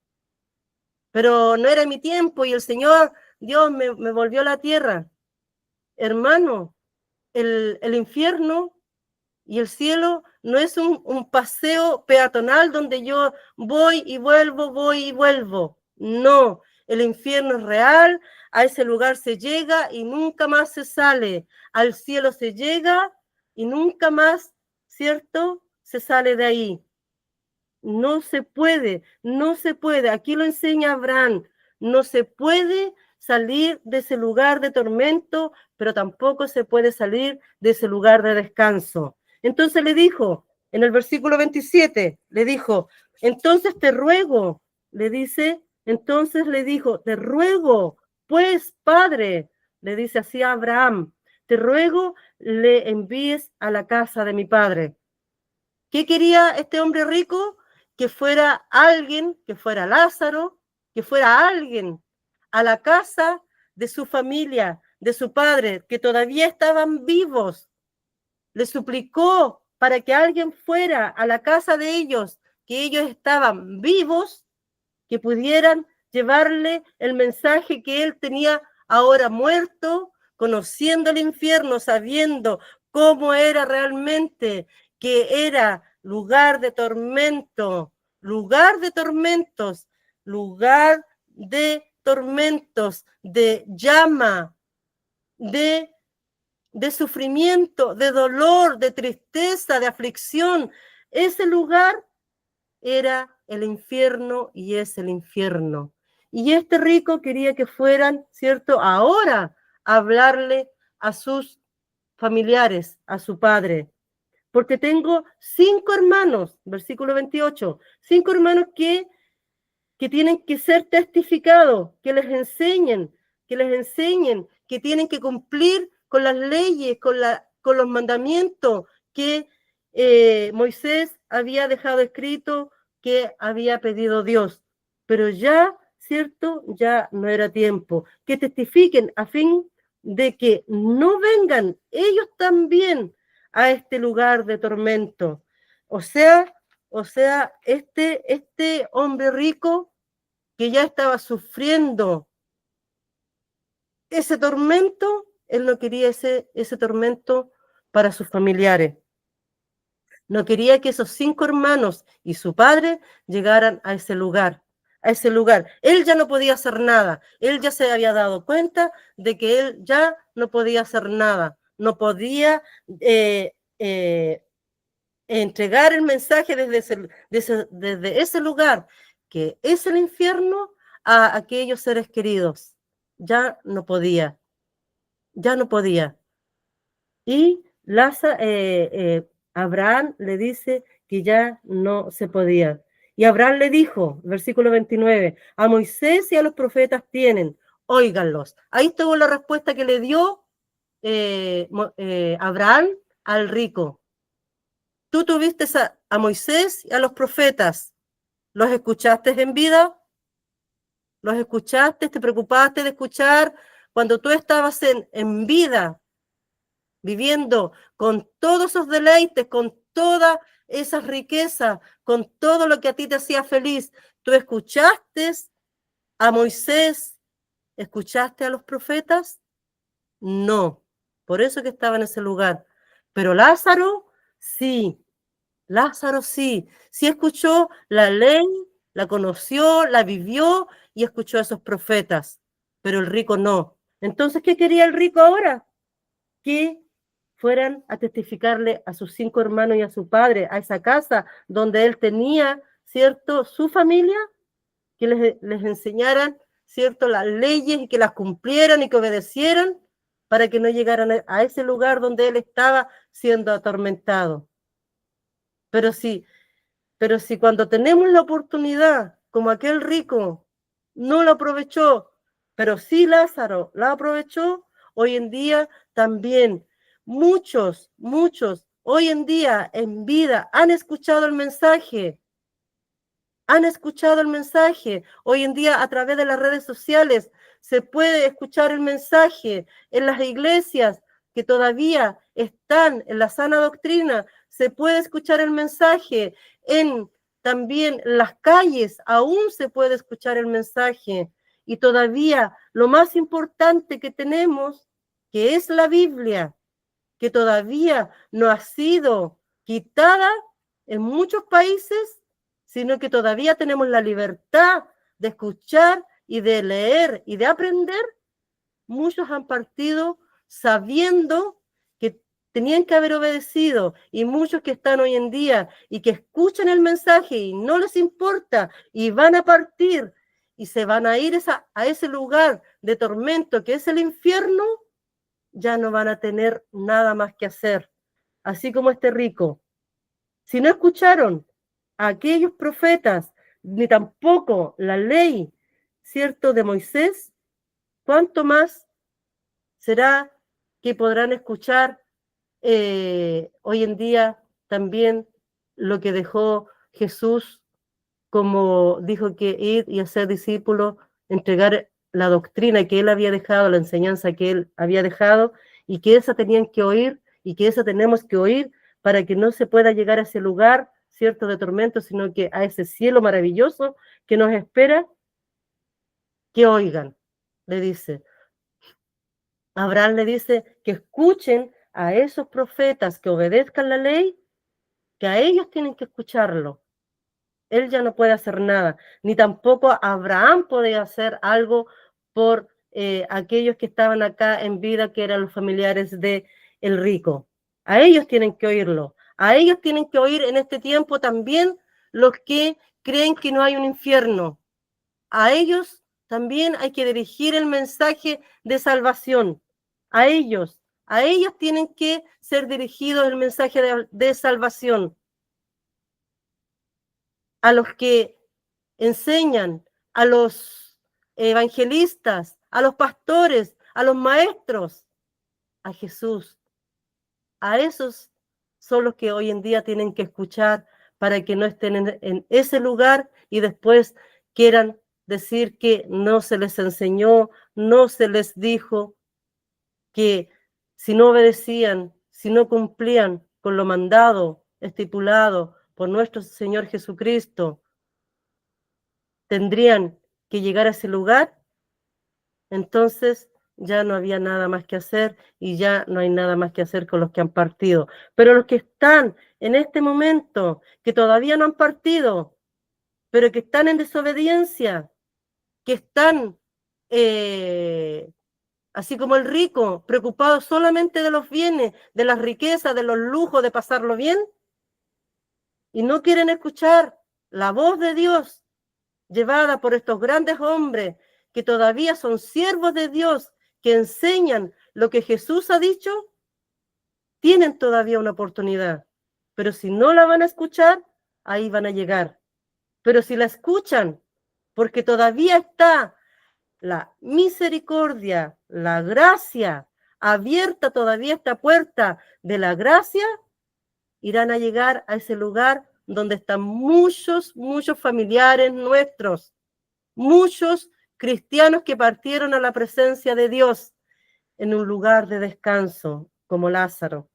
pero no era mi tiempo y el Señor, Dios me volvió a la tierra. Hermano, el infierno y el cielo no es un paseo peatonal donde yo voy y vuelvo. No, el infierno es real, a ese lugar se llega y nunca más se sale. Al cielo se llega y nunca más, ¿cierto? Se sale de ahí. No se puede, no se puede. Aquí lo enseña Abraham. No se puede salir de ese lugar de tormento, pero tampoco se puede salir de ese lugar de descanso. Entonces le dijo, en el versículo 27, le dijo, entonces te ruego, le dice, entonces le dijo, te ruego, pues, Padre, le dice así a Abraham, te ruego, le envíes a la casa de mi padre. ¿Qué quería este hombre rico? Que fuera alguien, que fuera Lázaro, que fuera alguien a la casa de su familia, de su padre, que todavía estaban vivos. Le suplicó para que alguien fuera a la casa de ellos, que ellos estaban vivos, que pudieran llevarle el mensaje que él tenía ahora muerto, conociendo el infierno, sabiendo cómo era realmente, que era lugar de tormento, lugar de tormentos, lugar de tormentos, de llama, de sufrimiento, de dolor, de tristeza, de aflicción. Ese lugar era el infierno y es el infierno. Y este rico quería que fueran, ¿cierto? Ahora a hablarle a sus familiares, a su padre. Porque tengo 5 hermanos, versículo 28, 5 hermanos que que tienen que ser testificados, que les enseñen, que tienen que cumplir con las leyes, con los mandamientos que Moisés había dejado escrito, que había pedido Dios. Pero ya, ¿cierto? Ya no era tiempo. Que testifiquen a fin de que no vengan ellos también a este lugar de tormento. O sea, este hombre rico que ya estaba sufriendo ese tormento, él no quería ese tormento para sus familiares. No quería que esos 5 hermanos y su padre llegaran a ese lugar. Él ya no podía hacer nada. Él ya se había dado cuenta de que él ya no podía hacer nada. No podía entregar el mensaje desde ese lugar, que es el infierno, a aquellos seres queridos. Ya no podía. Y Abraham le dice que ya no se podía. Y Abraham le dijo, versículo 29, a Moisés y a los profetas tienen, óiganlos. Ahí estuvo la respuesta que le dio Abraham al rico. Tú tuviste a Moisés y a los profetas. ¿Los escuchaste en vida? ¿Los escuchaste? ¿Te preocupaste de escuchar cuando tú estabas en vida? Viviendo con todos esos deleites, con todas esas riquezas, con todo lo que a ti te hacía feliz. ¿Tú escuchaste a Moisés? ¿Escuchaste a los profetas? No. Por eso que estaba en ese lugar. Pero Lázaro, sí. Sí escuchó la ley, la conoció, la vivió y escuchó a esos profetas. Pero el rico no. Entonces, ¿qué quería el rico ahora? Que fueran a testificarle a sus 5 hermanos y a su padre, a esa casa donde él tenía, ¿cierto?, su familia, que les enseñaran, ¿cierto?, las leyes y que las cumplieran y que obedecieran para que no llegaran a ese lugar donde él estaba siendo atormentado. Pero si cuando tenemos la oportunidad, como aquel rico, no lo aprovechó, pero sí Lázaro la aprovechó, hoy en día también muchos, hoy en día en vida han escuchado el mensaje. Hoy en día a través de las redes sociales se puede escuchar el mensaje en las iglesias que todavía están en la sana doctrina. Se puede escuchar el mensaje también las calles, aún se puede escuchar el mensaje. Y todavía lo más importante que tenemos, que es la Biblia, que todavía no ha sido quitada en muchos países, sino que todavía tenemos la libertad de escuchar y de leer y de aprender. Muchos han partido sabiendo que tenían que haber obedecido, y muchos que están hoy en día y que escuchan el mensaje y no les importa y van a partir y se van a ir a ese lugar de tormento que es el infierno, ya no van a tener nada más que hacer. Así como este rico. Si no escucharon a aquellos profetas, ni tampoco la ley, ¿cierto?, de Moisés, ¿cuánto más será que podrán escuchar hoy en día también lo que dejó Jesús, como dijo que ir y hacer discípulos, entregar la doctrina que él había dejado, la enseñanza que él había dejado, y que esa tenían que oír y que esa tenemos que oír para que no se pueda llegar a ese lugar, ¿cierto?, de tormento, sino que a ese cielo maravilloso que nos espera, que oigan, le dice. Abraham le dice que escuchen a esos profetas, que obedezcan la ley, que a ellos tienen que escucharlo. Él ya no puede hacer nada, ni tampoco Abraham podía hacer algo por aquellos que estaban acá en vida, que eran los familiares de el rico. A ellos tienen que oírlo. A ellos tienen que oír en este tiempo también los que creen que no hay un infierno. A ellos también hay que dirigir el mensaje de salvación. A ellos tienen que ser dirigidos el mensaje de salvación. A los que enseñan a los evangelistas, a los pastores, a los maestros, a Jesús. A esos son los que hoy en día tienen que escuchar para que no estén en ese lugar y después quieran decir que no se les enseñó, no se les dijo, que si no obedecían, si no cumplían con lo mandado, estipulado por nuestro Señor Jesucristo, tendrían que llegar a ese lugar, entonces ya no había nada más que hacer y ya no hay nada más que hacer con los que han partido. Pero los que están en este momento, que todavía no han partido, pero que están en desobediencia, que están, así como el rico, preocupado solamente de los bienes, de las riquezas, de los lujos, de pasarlo bien, y no quieren escuchar la voz de Dios llevada por estos grandes hombres que todavía son siervos de Dios, que enseñan lo que Jesús ha dicho, tienen todavía una oportunidad. Pero si no la van a escuchar, ahí van a llegar. Pero si la escuchan, porque todavía está la misericordia, la gracia, abierta todavía esta puerta de la gracia, irán a llegar a ese lugar donde están muchos familiares nuestros, muchos cristianos que partieron a la presencia de Dios en un lugar de descanso, como Lázaro.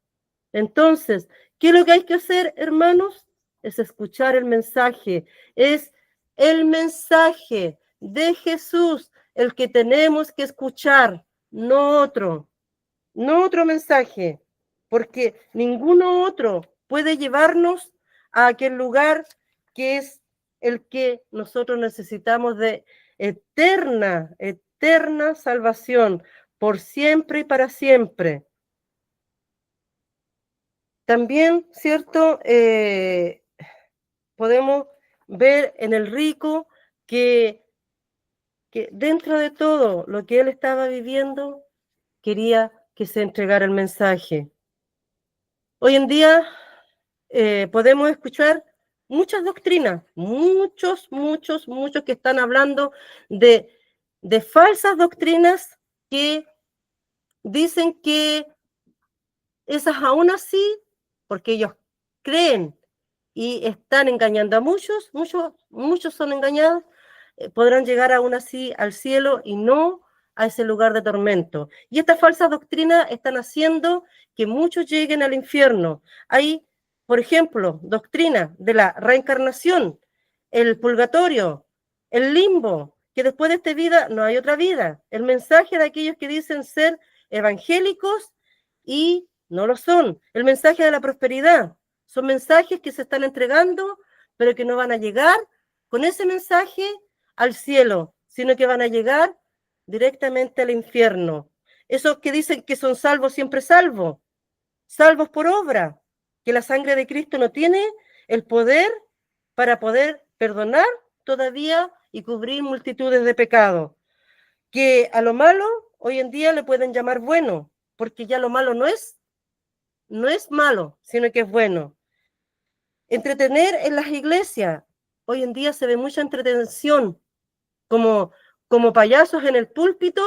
Entonces, ¿qué es lo que hay que hacer, hermanos? Es escuchar el mensaje, es el mensaje de Jesús el que tenemos que escuchar, no otro mensaje, porque ninguno otro puede llevarnos a aquel lugar que es el que nosotros necesitamos de eterna salvación, por siempre y para siempre. También, ¿cierto? Podemos ver en el rico que dentro de todo lo que él estaba viviendo, quería que se entregara el mensaje. Hoy en día podemos escuchar muchas doctrinas, muchos que están hablando de falsas doctrinas que dicen que esas aún así, porque ellos creen y están engañando a muchos son engañados, podrán llegar aún así al cielo y no a ese lugar de tormento. Y estas falsas doctrinas están haciendo que muchos lleguen al infierno. Hay, por ejemplo, doctrina de la reencarnación, el purgatorio, el limbo, que después de esta vida no hay otra vida. El mensaje de aquellos que dicen ser evangélicos y no lo son. El mensaje de la prosperidad. Son mensajes que se están entregando, pero que no van a llegar con ese mensaje al cielo, sino que van a llegar directamente al infierno. Esos que dicen que son salvos, siempre salvos por obra, que la sangre de Cristo no tiene el poder para poder perdonar todavía y cubrir multitudes de pecados. Que a lo malo hoy en día le pueden llamar bueno, porque ya lo malo no es malo, sino que es bueno. Entretener en las iglesias. Hoy en día se ve mucha entretención, como payasos en el púlpito,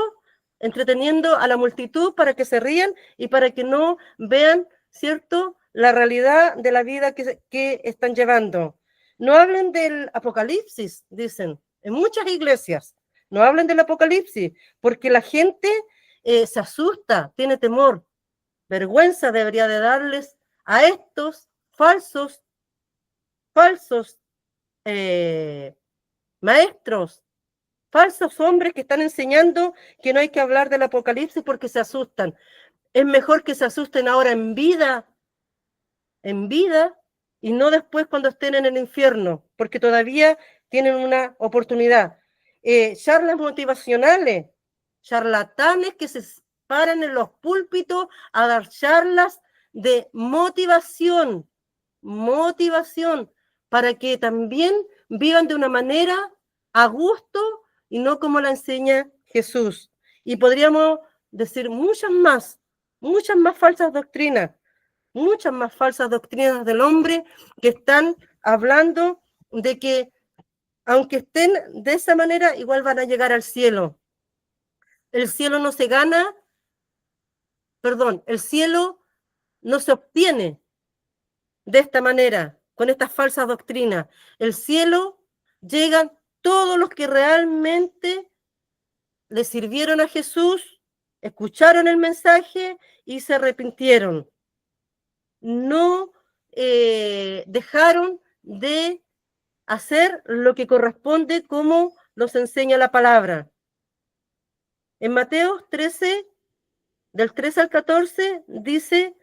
entreteniendo a la multitud para que se rían y para que no vean, ¿cierto?, la realidad de la vida que están llevando. No hablen del apocalipsis, dicen, en muchas iglesias. No hablen del apocalipsis, porque la gente se asusta, tiene temor. Vergüenza debería de darles a estos falsos maestros, falsos hombres que están enseñando que no hay que hablar del apocalipsis porque se asustan. Es mejor que se asusten ahora en vida, y no después cuando estén en el infierno, porque todavía tienen una oportunidad. Charlas motivacionales, charlatanes que se paran en los púlpitos a dar charlas de motivación, para que también vivan de una manera a gusto y no como la enseña Jesús. Y podríamos decir muchas más falsas doctrinas, muchas más falsas doctrinas del hombre que están hablando de que aunque estén de esa manera, igual van a llegar al cielo. El cielo no se gana, perdón, el cielo no se obtiene de esta manera, con estas falsas doctrinas. El cielo llegan todos los que realmente le sirvieron a Jesús, escucharon el mensaje y se arrepintieron. No dejaron de hacer lo que corresponde como nos enseña la palabra. En Mateo 13, del 13 al 14, dice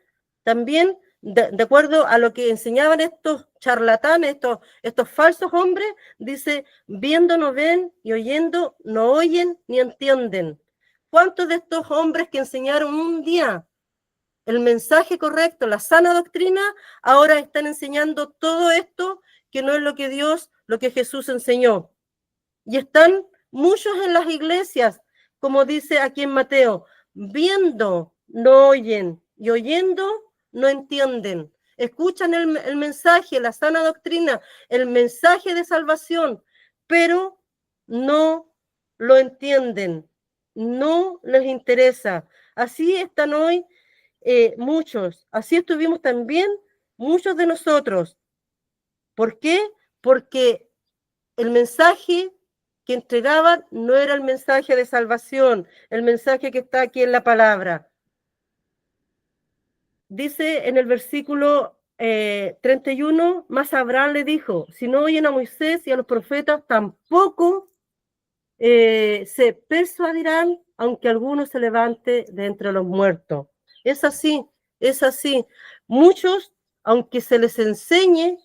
también, de acuerdo a lo que enseñaban estos charlatanes, estos falsos hombres, dice, viendo no ven y oyendo no oyen ni entienden. ¿Cuántos de estos hombres que enseñaron un día el mensaje correcto, la sana doctrina, ahora están enseñando todo esto que no es lo que Dios, lo que Jesús enseñó? Y están muchos en las iglesias, como dice aquí en Mateo, viendo no oyen y oyendo no entienden. Escuchan el mensaje, la sana doctrina, el mensaje de salvación, pero no lo entienden, no les interesa. Así están hoy muchos, así estuvimos también muchos de nosotros. ¿Por qué? Porque el mensaje que entregaban no era el mensaje de salvación, el mensaje que está aquí en la palabra. Dice en el versículo 31, más Abraham le dijo, si no oyen a Moisés y a los profetas, tampoco se persuadirán, aunque alguno se levante de entre los muertos. Es así, es así. Muchos, aunque se les enseñe,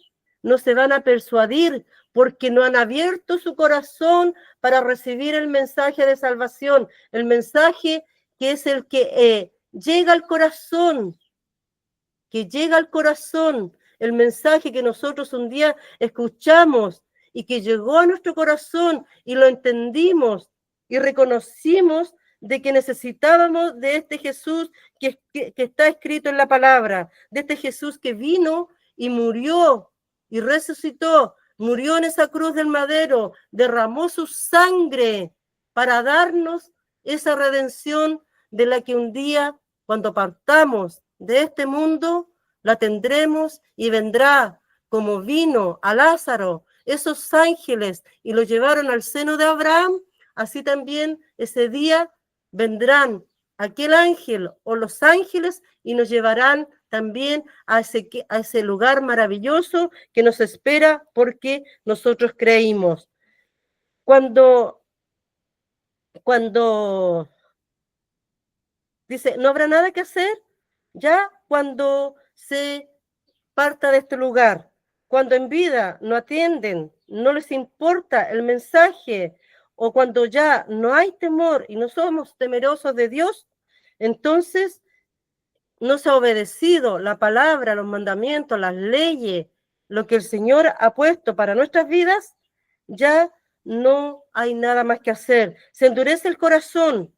no se van a persuadir porque no han abierto su corazón para recibir el mensaje de salvación, el mensaje que es el que llega al corazón, el mensaje que nosotros un día escuchamos y que llegó a nuestro corazón y lo entendimos y reconocimos de que necesitábamos de este Jesús que está escrito en la palabra, de este Jesús que vino y murió y resucitó, murió en esa cruz del madero, derramó su sangre para darnos esa redención de la que un día, cuando partamos de este mundo, la tendremos y vendrá como vino a Lázaro, esos ángeles, y lo llevaron al seno de Abraham, así también ese día vendrán aquel ángel o los ángeles y nos llevarán también a ese lugar maravilloso que nos espera porque nosotros creímos. Cuando dice, no habrá nada que hacer, ya cuando se parta de este lugar, cuando en vida no atienden, no les importa el mensaje, o cuando ya no hay temor y no somos temerosos de Dios, entonces no se ha obedecido la palabra, los mandamientos, las leyes, lo que el Señor ha puesto para nuestras vidas, ya no hay nada más que hacer. Se endurece el corazón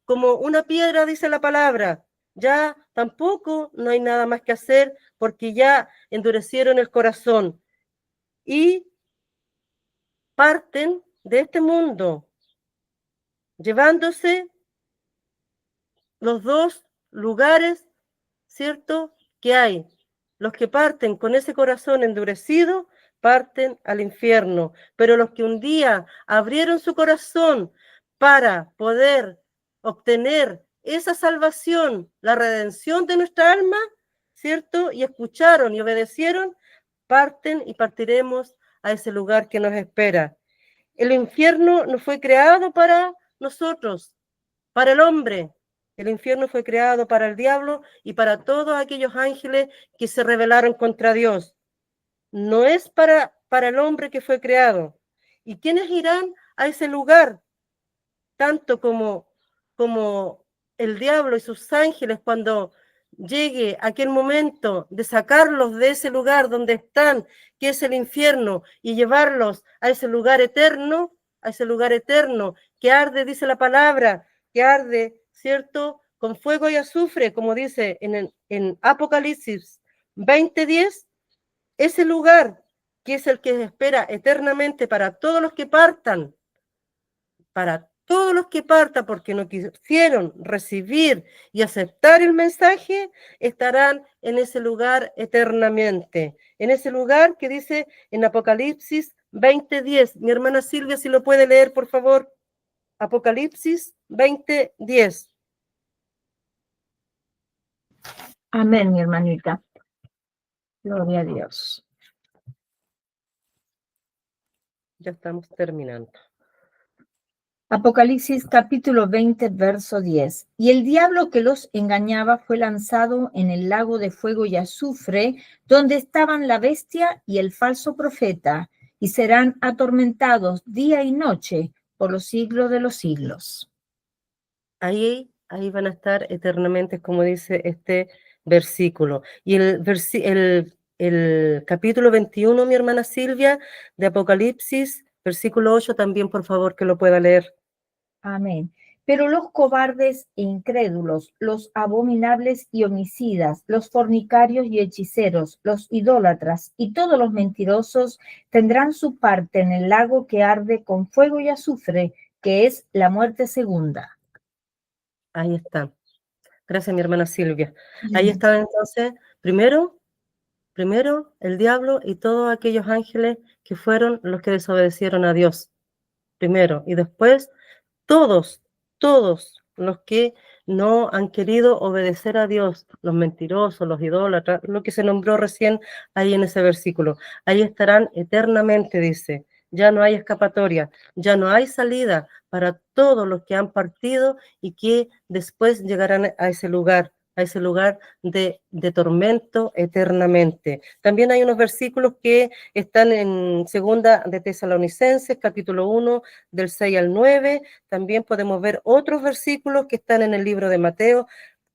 como una piedra, dice la palabra. Ya tampoco no hay nada más que hacer porque ya endurecieron el corazón y parten de este mundo, llevándose los dos lugares, ¿cierto?, que hay. Los que parten con ese corazón endurecido parten al infierno, pero los que un día abrieron su corazón para poder obtener esa salvación, la redención de nuestra alma, ¿cierto?, y escucharon y obedecieron, parten y partiremos a ese lugar que nos espera. El infierno no fue creado para nosotros, para el hombre. El infierno fue creado para el diablo y para todos aquellos ángeles que se rebelaron contra Dios. No es para el hombre que fue creado. ¿Y quiénes irán a ese lugar? Tanto como el diablo y sus ángeles cuando llegue aquel momento de sacarlos de ese lugar donde están, que es el infierno, y llevarlos a ese lugar eterno que arde, dice la palabra, que arde, ¿cierto?, con fuego y azufre, como dice en Apocalipsis 20:10, ese lugar que es el que espera eternamente para todos los que partan, para todos los que partan porque no quisieron recibir y aceptar el mensaje, estarán en ese lugar eternamente. En ese lugar que dice en Apocalipsis 20:10. Mi hermana Silvia, si lo puede leer, por favor. Apocalipsis 20:10. Amén, mi hermanita. Gloria a Dios. Ya estamos terminando. Apocalipsis capítulo 20, verso 10. Y el diablo que los engañaba fue lanzado en el lago de fuego y azufre, donde estaban la bestia y el falso profeta, y serán atormentados día y noche por los siglos de los siglos. Ahí van a estar eternamente, como dice este versículo. Y el capítulo 21, mi hermana Silvia, de Apocalipsis, versículo 8, también, por favor, que lo pueda leer. Amén. Pero los cobardes e incrédulos, los abominables y homicidas, los fornicarios y hechiceros, los idólatras y todos los mentirosos tendrán su parte en el lago que arde con fuego y azufre, que es la muerte segunda. Ahí está. Gracias, mi hermana Silvia. Ahí está entonces, primero el diablo y todos aquellos ángeles que fueron los que desobedecieron a Dios. Primero, y después todos los que no han querido obedecer a Dios, los mentirosos, los idólatras, lo que se nombró recién ahí en ese versículo, ahí estarán eternamente, dice. Ya no hay escapatoria, ya no hay salida para todos los que han partido y que después llegarán a ese lugar de tormento eternamente. También hay unos versículos que están en segunda de Tesalonicenses, capítulo 1, del 6 al 9. También podemos ver otros versículos que están en el libro de Mateo,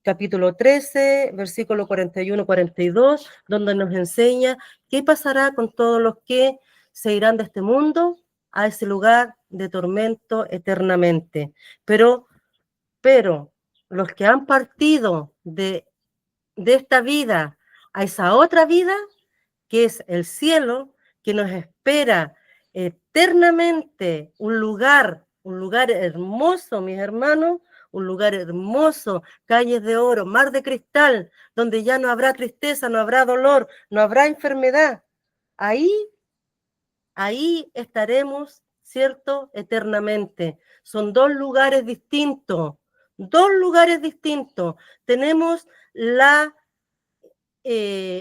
capítulo 13, versículo 41-42, donde nos enseña qué pasará con todos los que se irán de este mundo a ese lugar de tormento eternamente. Pero los que han partido de esta vida a esa otra vida, que es el cielo, que nos espera eternamente, un lugar hermoso, mis hermanos, un lugar hermoso, calles de oro, mar de cristal, donde ya no habrá tristeza, no habrá dolor, no habrá enfermedad. Ahí estaremos, ¿cierto? Eternamente. Son dos lugares distintos. Tenemos la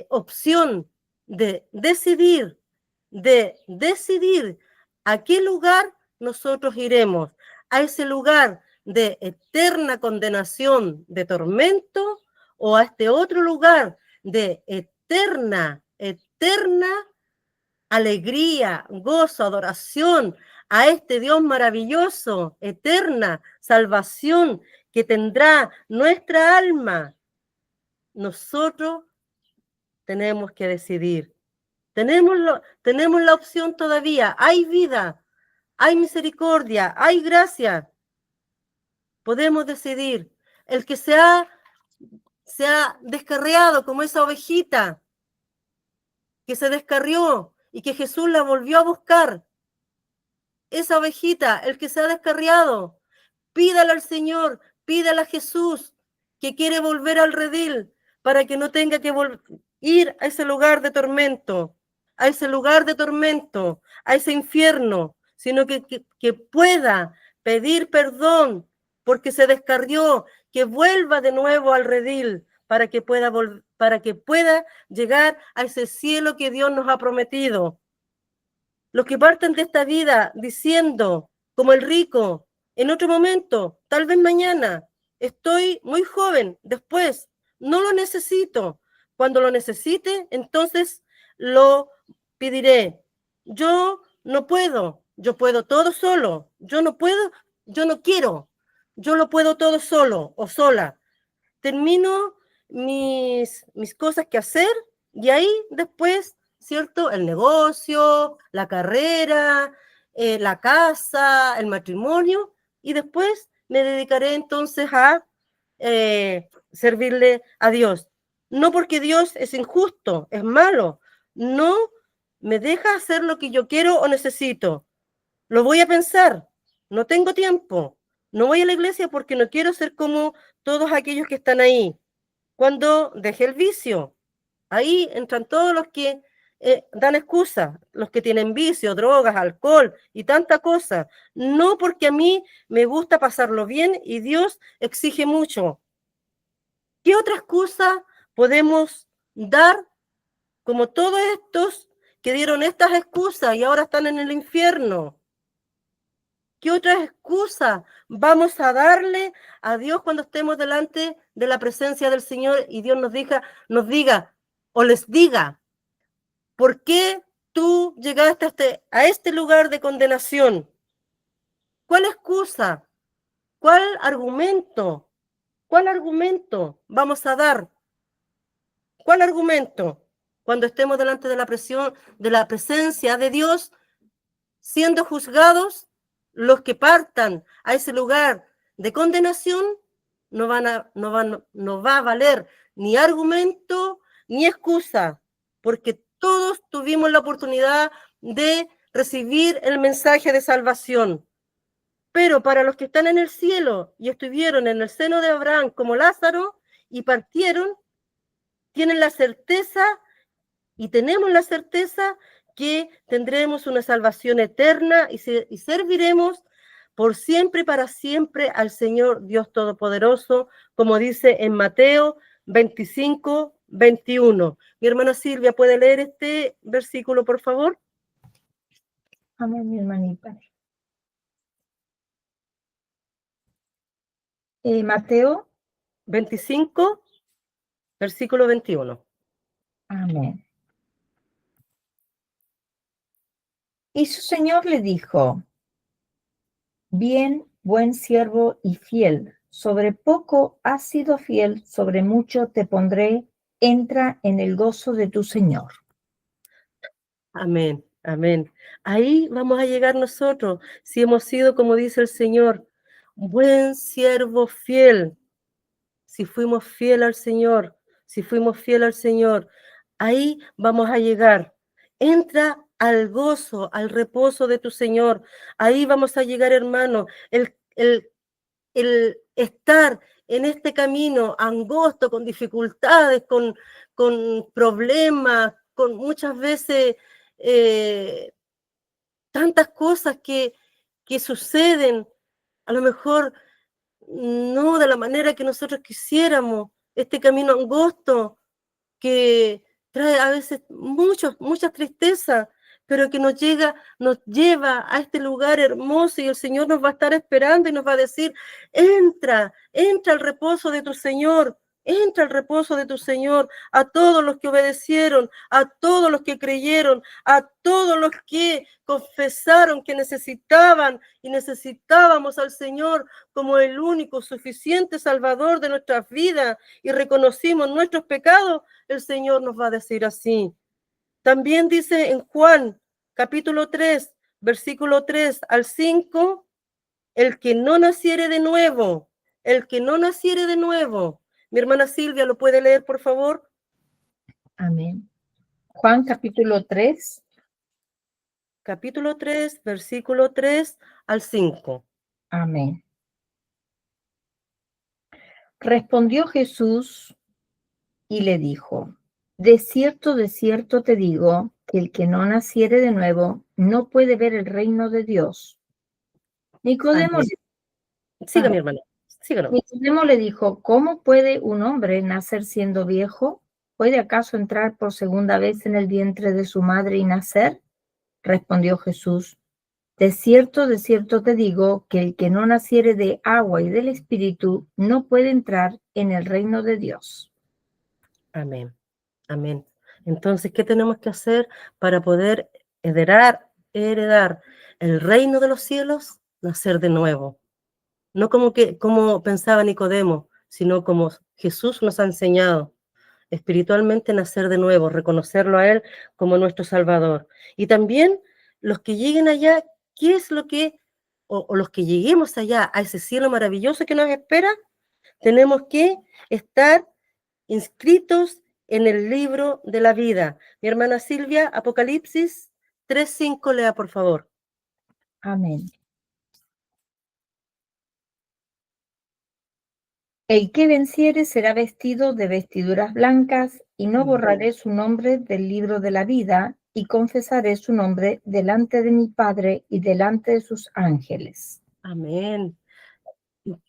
opción de decidir a qué lugar nosotros iremos, a ese lugar de eterna condenación, de tormento, o a este otro lugar de eterna alegría, gozo, adoración a este Dios maravilloso, eterna salvación que tendrá nuestra alma. Nosotros tenemos que decidir. Tenemos la opción todavía. Hay vida, hay misericordia, hay gracia. Podemos decidir. El que se ha descarriado como esa ovejita que se descarrió y que Jesús la volvió a buscar. Esa ovejita, el que se ha descarriado, pídale al Señor, pídale a Jesús que quiere volver al redil para que no tenga que ir a ese lugar de tormento, a ese infierno, sino que pueda pedir perdón porque se descarrió, que vuelva de nuevo al redil para que pueda llegar a ese cielo que Dios nos ha prometido. Los que parten de esta vida diciendo, como el rico, en otro momento, tal vez mañana, estoy muy joven, después, no lo necesito. Cuando lo necesite, entonces lo pediré. Yo no puedo, yo puedo todo solo. Yo no puedo, yo no quiero. Yo lo puedo todo solo o sola. Termino mis cosas que hacer y ahí después, ¿cierto? El negocio, la carrera, la casa, el matrimonio, y después me dedicaré entonces a servirle a Dios. No porque Dios es injusto, es malo, no, ¿Me deja hacer lo que yo quiero o necesito? Lo voy a pensar. No tengo tiempo. No voy a la iglesia porque no quiero ser como todos aquellos que están ahí. Cuando dejé el vicio, ahí entran todos los que dan excusas, los que tienen vicio, drogas, alcohol y tanta cosa. No, porque a mí me gusta pasarlo bien y Dios exige mucho. ¿Qué otra excusa podemos dar como todos estos que dieron estas excusas y ahora están en el infierno? ¿Qué otra excusa vamos a darle a Dios cuando estemos delante de la presencia del Señor y Dios nos diga o les diga, ¿por qué tú llegaste a este lugar de condenación? ¿Cuál excusa? ¿Cuál argumento? ¿Cuál argumento vamos a dar? ¿Cuál argumento? Cuando estemos delante de la presencia de Dios, siendo juzgados, los que partan a ese lugar de condenación no va a valer ni argumento ni excusa, porque todos tuvimos la oportunidad de recibir el mensaje de salvación. Pero para los que están en el cielo y estuvieron en el seno de Abraham como Lázaro y partieron, tienen la certeza y tenemos la certeza que tendremos una salvación eterna y serviremos por siempre y para siempre al Señor Dios Todopoderoso, como dice en Mateo 25, 21. Mi hermana Silvia, ¿puede leer este versículo, por favor? Amén, mi hermanita. Mateo 25, versículo 21. Amén. Y su señor le dijo: bien, buen siervo y fiel, sobre poco has sido fiel, sobre mucho te pondré, entra en el gozo de tu Señor. Amén, amén. Ahí vamos a llegar nosotros, si hemos sido, como dice el Señor, buen siervo fiel. Si fuimos fiel al Señor, si fuimos fiel al Señor, ahí vamos a llegar. Entra al gozo, al reposo de tu Señor. Ahí vamos a llegar, hermano. El estar en este camino angosto, con dificultades, con problemas, con muchas veces tantas cosas que suceden, a lo mejor no de la manera que nosotros quisiéramos, este camino angosto que trae a veces mucha tristeza, pero que nos lleva a este lugar hermoso y el Señor nos va a estar esperando y nos va a decir, entra al reposo de tu Señor. Entra al reposo de tu Señor, a todos los que obedecieron, a todos los que creyeron, a todos los que confesaron que necesitaban y necesitábamos al Señor como el único suficiente Salvador de nuestras vidas y reconocimos nuestros pecados. El Señor nos va a decir así. También dice en Juan, capítulo 3, versículo 3 al 5, el que no naciere de nuevo, el que no naciere de nuevo. Mi hermana Silvia, ¿lo puede leer, por favor? Amén. Juan capítulo 3. Capítulo 3, versículo 3 al 5. Amén. Respondió Jesús y le dijo: de cierto te digo, que el que no naciere de nuevo no puede ver el reino de Dios. Nicodemo, Siga, mi hermana. Síganos. Nicodemo le dijo: ¿cómo puede un hombre nacer siendo viejo? ¿Puede acaso entrar por segunda vez en el vientre de su madre y nacer? Respondió Jesús: de cierto te digo, que el que no naciere de agua y del Espíritu no puede entrar en el reino de Dios. Amén. Amén. Entonces, ¿qué tenemos que hacer para poder heredar el reino de los cielos? Nacer de nuevo. No como pensaba Nicodemo, sino como Jesús nos ha enseñado. Espiritualmente nacer de nuevo, reconocerlo a Él como nuestro Salvador. Y también los que lleguen allá, ¿qué es lo que, o los que lleguemos allá a ese cielo maravilloso que nos espera? Tenemos que estar inscritos en el libro de la vida. Mi hermana Silvia, Apocalipsis 3:5, lea por favor. Amén. El que venciere será vestido de vestiduras blancas, y no borraré su nombre del libro de la vida, y confesaré su nombre delante de mi Padre y delante de sus ángeles. Amén.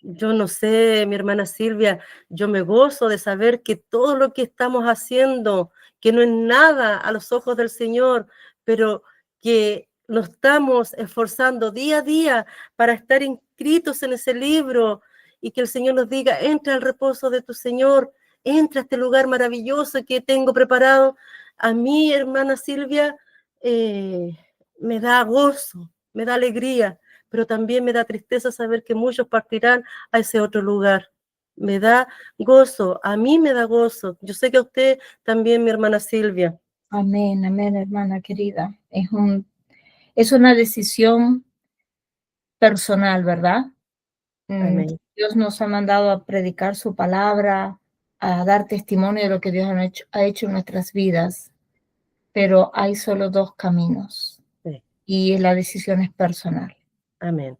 Yo no sé, mi hermana Silvia, yo me gozo de saber que todo lo que estamos haciendo, que no es nada a los ojos del Señor, pero que nos estamos esforzando día a día para estar inscritos en ese libro y que el Señor nos diga, entra al reposo de tu Señor, entra a este lugar maravilloso que tengo preparado. A mí, hermana Silvia, me da gozo, me da alegría, pero también me da tristeza saber que muchos partirán a ese otro lugar. Me da gozo, a mí me da gozo. Yo sé que a usted también, mi hermana Silvia. Amén, amén, hermana querida. Es una decisión personal, ¿verdad? Amén. Dios nos ha mandado a predicar su palabra, a dar testimonio de lo que Dios ha hecho en nuestras vidas, pero hay solo dos caminos Sí. y la decisión es personal. Amén.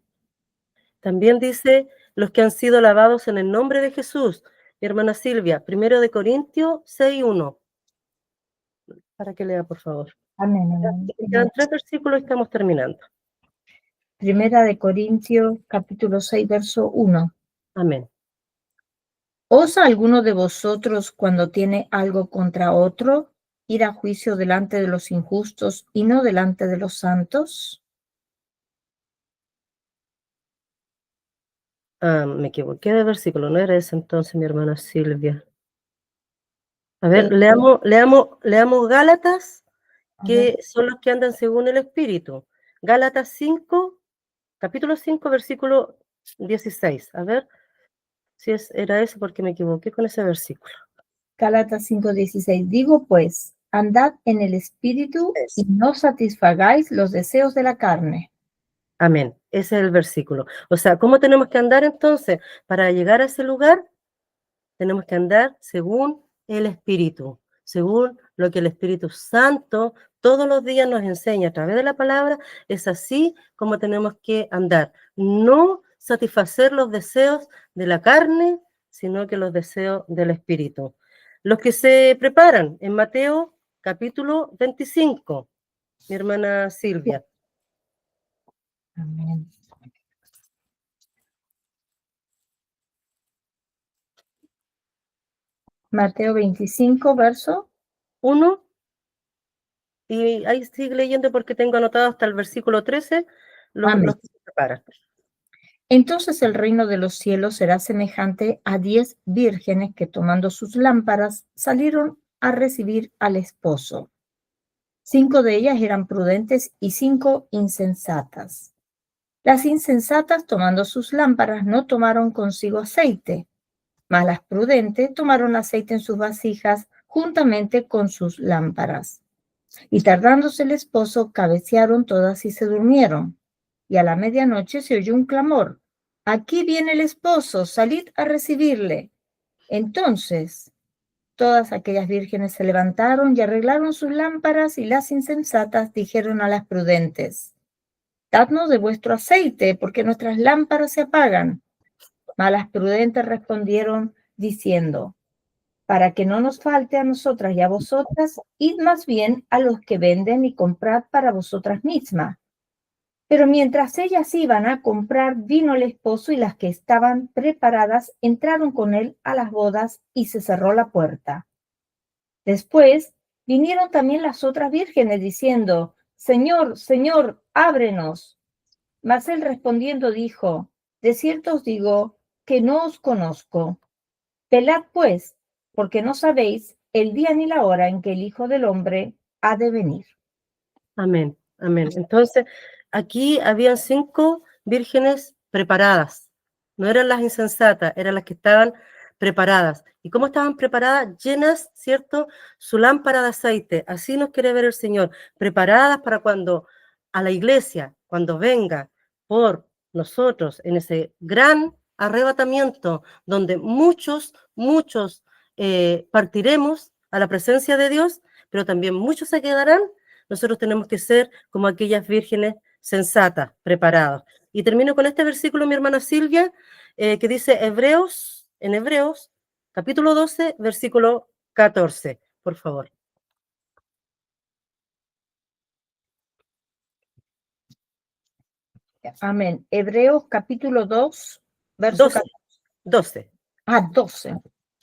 También dice los que han sido lavados en el nombre de Jesús. Mi hermana Silvia, 1 Corintios 6:1. Para que lea, por favor. Amén, amén. Quedan 3 versículos y estamos terminando. Primera de Corintios, capítulo 6, verso 1. Amén. ¿Osa alguno de vosotros, cuando tiene algo contra otro, ir a juicio delante de los injustos y no delante de los santos? Me equivoqué de versículo, no era ese entonces, mi hermana Silvia. A ver, leamos Gálatas, A ver, que son los que andan según el Espíritu. Gálatas 5, capítulo 5, versículo 16. A ver si era ese porque me equivoqué con ese versículo. Gálatas 5:16. Digo pues, andad en el espíritu y no satisfagáis los deseos de la carne. Amén. Ese es el versículo. O sea, ¿cómo tenemos que andar entonces? Para llegar a ese lugar, tenemos que andar según el Espíritu, según lo que el Espíritu Santo todos los días nos enseña a través de la palabra. Es así como tenemos que andar. No satisfacer los deseos de la carne, sino que los deseos del Espíritu. Los que se preparan en Mateo capítulo 25, mi hermana Silvia. Amén. Mateo 25, verso. 1, y ahí sigue leyendo porque tengo anotado hasta el versículo 13, Amén. los que se preparan. Entonces el reino de los cielos será semejante a 10 vírgenes que, tomando sus lámparas, salieron a recibir al esposo. 5 de ellas eran prudentes y 5 insensatas. Las insensatas, tomando sus lámparas, no tomaron consigo aceite, mas las prudentes tomaron aceite en sus vasijas juntamente con sus lámparas. Y tardándose el esposo, cabecearon todas y se durmieron. Y a la medianoche se oyó un clamor: aquí viene el esposo, salid a recibirle. Entonces todas aquellas vírgenes se levantaron y arreglaron sus lámparas, y las insensatas dijeron a las prudentes: dadnos de vuestro aceite, porque nuestras lámparas se apagan. Mas las prudentes respondieron diciendo: para que no nos falte a nosotras y a vosotras, id más bien a los que venden y comprad para vosotras mismas. Pero mientras ellas iban a comprar, vino el esposo, y las que estaban preparadas entraron con él a las bodas, y se cerró la puerta. Después vinieron también las otras vírgenes diciendo: Señor, Señor, ábrenos. Mas él respondiendo dijo: de cierto os digo que no os conozco. Velad pues, porque no sabéis el día ni la hora en que el Hijo del Hombre ha de venir. Amén, amén. Entonces, aquí habían 5 vírgenes preparadas. No eran las insensatas, eran las que estaban preparadas. ¿Y cómo estaban preparadas? Llenas, ¿cierto? Su lámpara de aceite. Así nos quiere ver el Señor. Preparadas para cuando a la iglesia, cuando venga por nosotros en ese gran arrebatamiento donde muchos partiremos, a la presencia de Dios, pero también muchos se quedarán. Nosotros tenemos que ser como aquellas vírgenes sensatas, preparadas. Y termino con este versículo, mi hermana Silvia, que dice en Hebreos, capítulo 12, versículo 14, por favor. Amén. Hebreos capítulo 2, verso 12, 12, 12.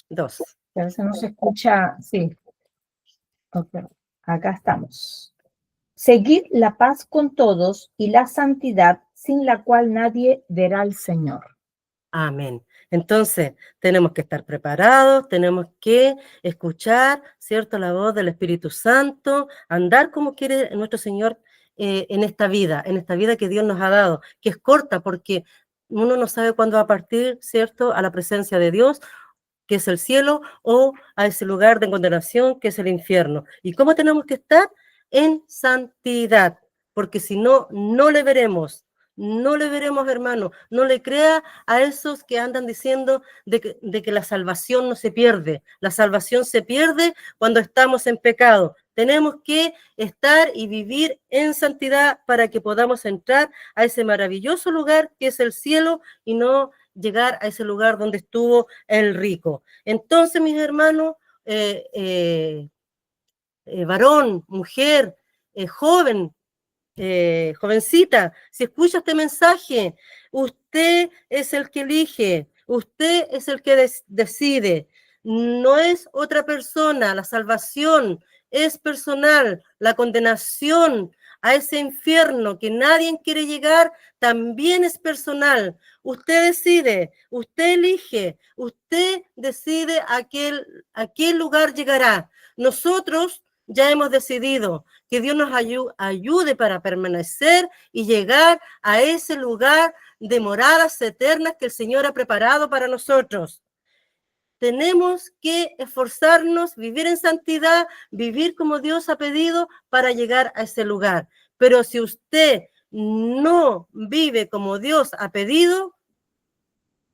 2. A veces no se escucha, sí. Okay. Acá estamos. Seguid la paz con todos y la santidad, sin la cual nadie verá al Señor. Amén. Entonces, tenemos que estar preparados, tenemos que escuchar, ¿cierto?, la voz del Espíritu Santo, andar como quiere nuestro Señor en esta vida que Dios nos ha dado, que es corta porque uno no sabe cuándo va a partir, ¿cierto?, a la presencia de Dios, que es el cielo, o a ese lugar de condenación, que es el infierno. ¿Y cómo tenemos que estar? En santidad, porque si no, no le veremos. No le veremos, hermano. No le crea a esos que andan diciendo de que la salvación no se pierde. La salvación se pierde cuando estamos en pecado. Tenemos que estar y vivir en santidad para que podamos entrar a ese maravilloso lugar que es el cielo y no llegar a ese lugar donde estuvo el rico. Entonces, mis hermanos, varón, mujer, joven, jovencita, si escucha este mensaje, usted es el que elige, usted es el que decide, no es otra persona, la salvación es personal, la condenación a ese infierno que nadie quiere llegar también es personal. Usted decide, usted elige, usted decide a qué lugar llegará. Nosotros ya hemos decidido que Dios nos ayude para permanecer y llegar a ese lugar de moradas eternas que el Señor ha preparado para nosotros. Tenemos que esforzarnos, vivir en santidad, vivir como Dios ha pedido para llegar a ese lugar. Pero si usted no vive como Dios ha pedido,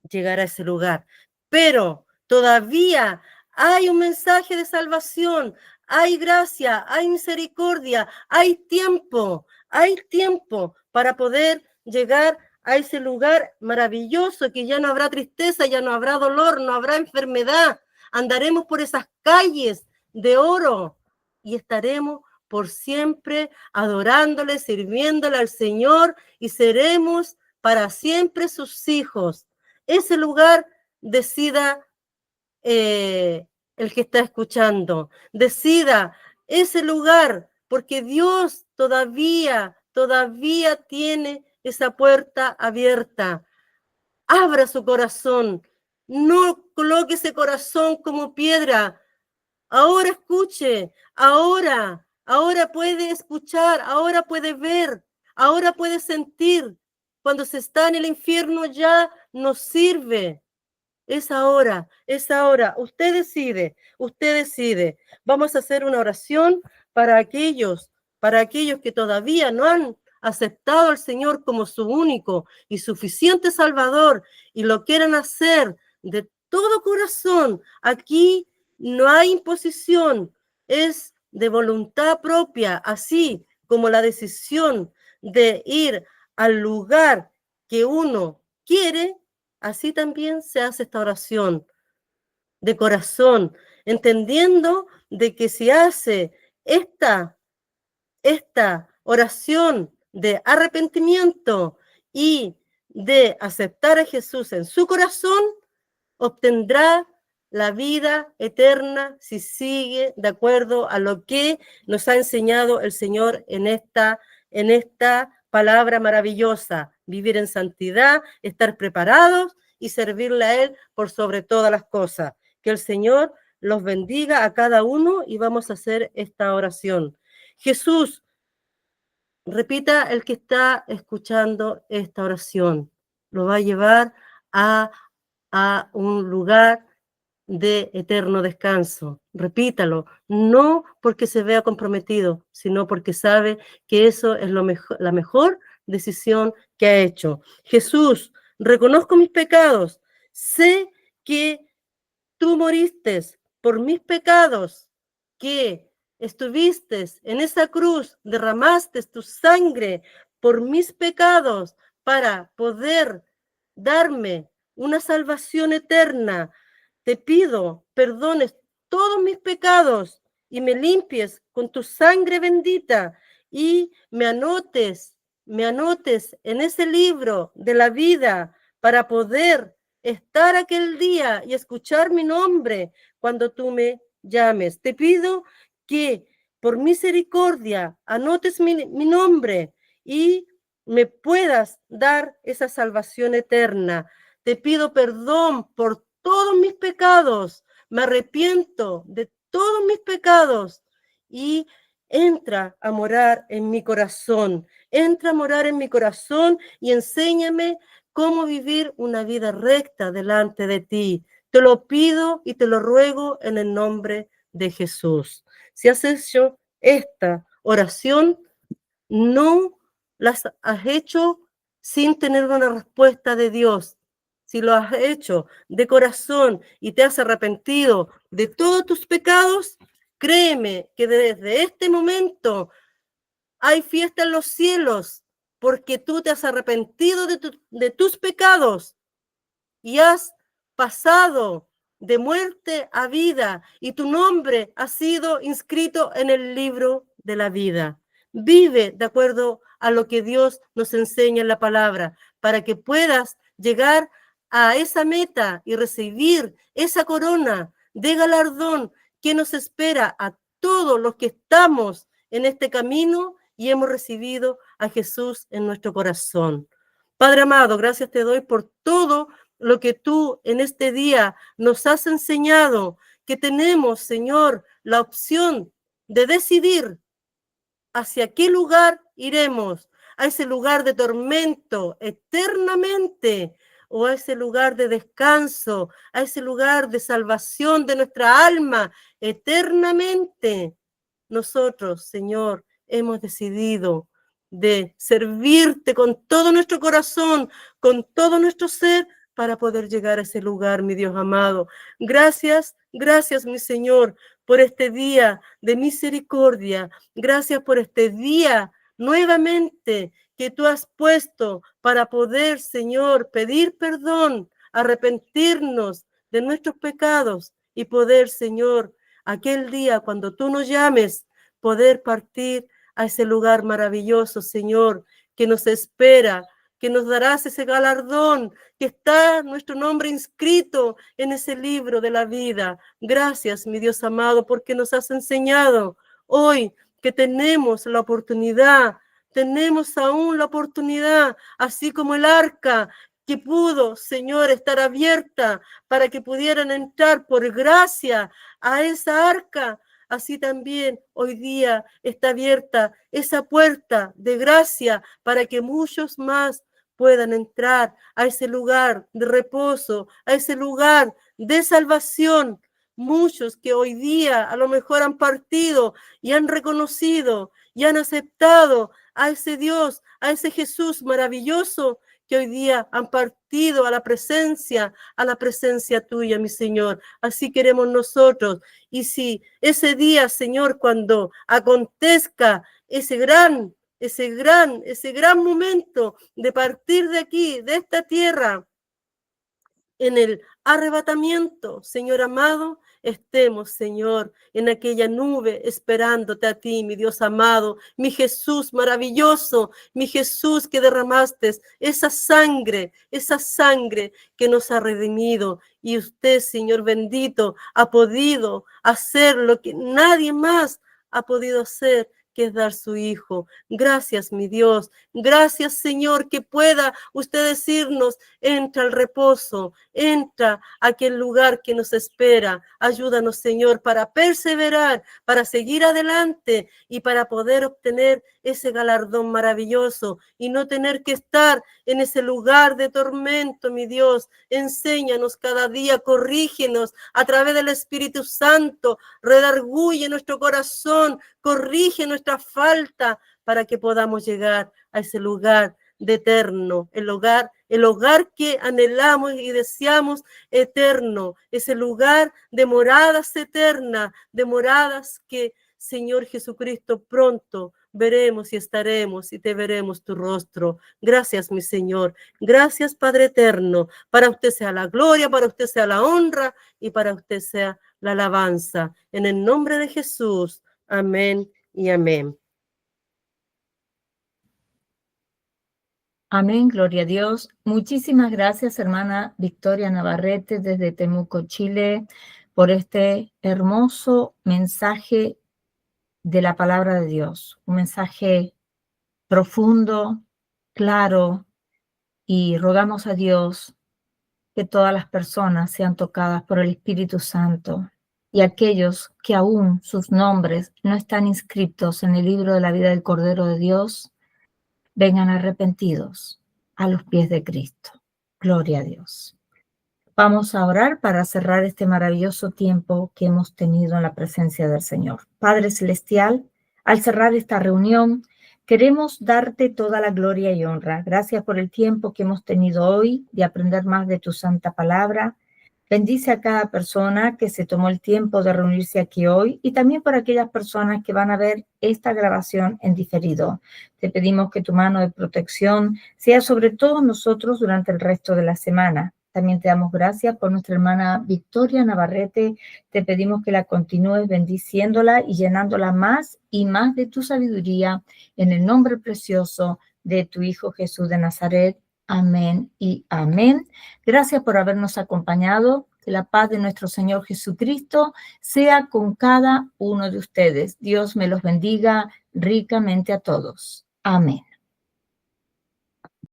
llegará a ese lugar. Pero todavía hay un mensaje de salvación, hay gracia, hay misericordia, hay tiempo para poder llegar a ese lugar maravilloso, que ya no habrá tristeza, ya no habrá dolor, no habrá enfermedad. Andaremos por esas calles de oro y estaremos por siempre adorándole, sirviéndole al Señor y seremos para siempre sus hijos. Ese lugar decida el que está escuchando, decida ese lugar, porque Dios todavía tiene esa puerta abierta. Abra su corazón, no coloque ese corazón como piedra. Ahora escuche, ahora puede escuchar, ahora puede ver, ahora puede sentir. Cuando se está en el infierno ya no sirve. Es ahora, es ahora. Usted decide. Vamos a hacer una oración para aquellos que todavía no han aceptado al Señor como su único y suficiente Salvador y lo quieren hacer de todo corazón. Aquí no hay imposición, es de voluntad propia, así como la decisión de ir al lugar que uno quiere. Así también se hace esta oración de corazón, entendiendo de que si hace esta oración de arrepentimiento y de aceptar a Jesús en su corazón, obtendrá la vida eterna si sigue de acuerdo a lo que nos ha enseñado el Señor en esta palabra maravillosa: vivir en santidad, estar preparados y servirle a Él por sobre todas las cosas. Que el Señor los bendiga a cada uno y vamos a hacer esta oración. Jesús, repita el que está escuchando esta oración, lo va a llevar a un lugar de eterno descanso. Repítalo, no porque se vea comprometido, sino porque sabe que eso es la mejor decisión que ha hecho. Jesús, reconozco mis pecados, sé que tú moriste por mis pecados que estuviste en esa cruz, derramaste tu sangre por mis pecados para poder darme una salvación eterna. Te pido perdones todos mis pecados y me limpies con tu sangre bendita y me anotes en ese libro de la vida para poder estar aquel día y escuchar mi nombre cuando tú me llames. Te pido que por misericordia anotes mi nombre y me puedas dar esa salvación eterna. Te pido perdón por todos mis pecados. Me arrepiento de todos mis pecados y entra a morar en mi corazón. Entra a morar en mi corazón y enséñame cómo vivir una vida recta delante de ti. Te lo pido y te lo ruego en el nombre de Jesús. Si has hecho esta oración, no las has hecho sin tener una respuesta de Dios. Si lo has hecho de corazón y te has arrepentido de todos tus pecados, créeme que desde este momento hay fiesta en los cielos, porque tú te has arrepentido de tus pecados y has pasado de muerte a vida y tu nombre ha sido inscrito en el libro de la vida. Vive de acuerdo a lo que Dios nos enseña en la palabra para que puedas llegar a esa meta y recibir esa corona de galardón que nos espera a todos los que estamos en este camino y hemos recibido a Jesús en nuestro corazón. Padre amado, gracias te doy por todo lo que tú en este día nos has enseñado, que tenemos, Señor, la opción de decidir hacia qué lugar iremos, a ese lugar de tormento eternamente o a ese lugar de descanso, a ese lugar de salvación de nuestra alma eternamente. Nosotros, Señor, hemos decidido de servirte con todo nuestro corazón, con todo nuestro ser, para poder llegar a ese lugar, mi Dios amado. Gracias, gracias, mi Señor, por este día de misericordia. Gracias por este día nuevamente que tú has puesto para poder, Señor, pedir perdón, arrepentirnos de nuestros pecados y poder, Señor, aquel día cuando tú nos llames, poder partir a ese lugar maravilloso, Señor, que nos espera, que nos darás ese galardón, que está nuestro nombre inscrito en ese libro de la vida. Gracias, mi Dios amado, porque nos has enseñado hoy que tenemos la oportunidad, tenemos aún la oportunidad, así como el arca que pudo, Señor, estar abierta para que pudieran entrar por gracia a esa arca. Así también hoy día está abierta esa puerta de gracia para que muchos más puedan entrar a ese lugar de reposo, a ese lugar de salvación. Muchos que hoy día a lo mejor han partido y han reconocido y han aceptado a ese Dios, a ese Jesús maravilloso, que hoy día han partido a la presencia tuya, mi Señor. Así queremos nosotros. Y si ese día, Señor, cuando acontezca ese gran momento de partir de aquí, de esta tierra, en el arrebatamiento, Señor amado, estemos, Señor, en aquella nube esperándote a ti, mi Dios amado, mi Jesús maravilloso, mi Jesús que derramaste esa sangre que nos ha redimido. Y usted, Señor bendito, ha podido hacer lo que nadie más ha podido hacer, que es dar su Hijo. Gracias, mi Dios. Gracias, Señor, que pueda usted decirnos, entra al reposo, entra a aquel lugar que nos espera. Ayúdanos, Señor, para perseverar, para seguir adelante y para poder obtener ese galardón maravilloso y no tener que estar en ese lugar de tormento, mi Dios. Enséñanos cada día, corrígenos a través del Espíritu Santo, redarguye nuestro corazón, corrige nuestra falta para que podamos llegar a ese lugar de eterno, el lugar el hogar que anhelamos y deseamos eterno, ese lugar de moradas eternas, de moradas que, Señor Jesucristo, pronto veremos y estaremos y te veremos tu rostro. Gracias, mi Señor. Gracias, Padre eterno. Para usted sea la gloria, para usted sea la honra y para usted sea la alabanza. En el nombre de Jesús. Amén y amén. Amén, gloria a Dios. Muchísimas gracias, hermana Victoria Navarrete, desde Temuco, Chile, por este hermoso mensaje de la palabra de Dios. Un mensaje profundo, claro, y rogamos a Dios que todas las personas sean tocadas por el Espíritu Santo y aquellos que aún sus nombres no están inscritos en el libro de la vida del Cordero de Dios, vengan arrepentidos a los pies de Cristo. Gloria a Dios. Vamos a orar para cerrar este maravilloso tiempo que hemos tenido en la presencia del Señor. Padre Celestial, al cerrar esta reunión, queremos darte toda la gloria y honra. Gracias por el tiempo que hemos tenido hoy de aprender más de tu santa palabra. Bendice a cada persona que se tomó el tiempo de reunirse aquí hoy y también por aquellas personas que van a ver esta grabación en diferido. Te pedimos que tu mano de protección sea sobre todos nosotros durante el resto de la semana. También te damos gracias por nuestra hermana Victoria Navarrete. Te pedimos que la continúes bendiciéndola y llenándola más y más de tu sabiduría en el nombre precioso de tu Hijo Jesús de Nazaret. Amén y amén. Gracias por habernos acompañado. Que la paz de nuestro Señor Jesucristo sea con cada uno de ustedes. Dios me los bendiga ricamente a todos. Amén.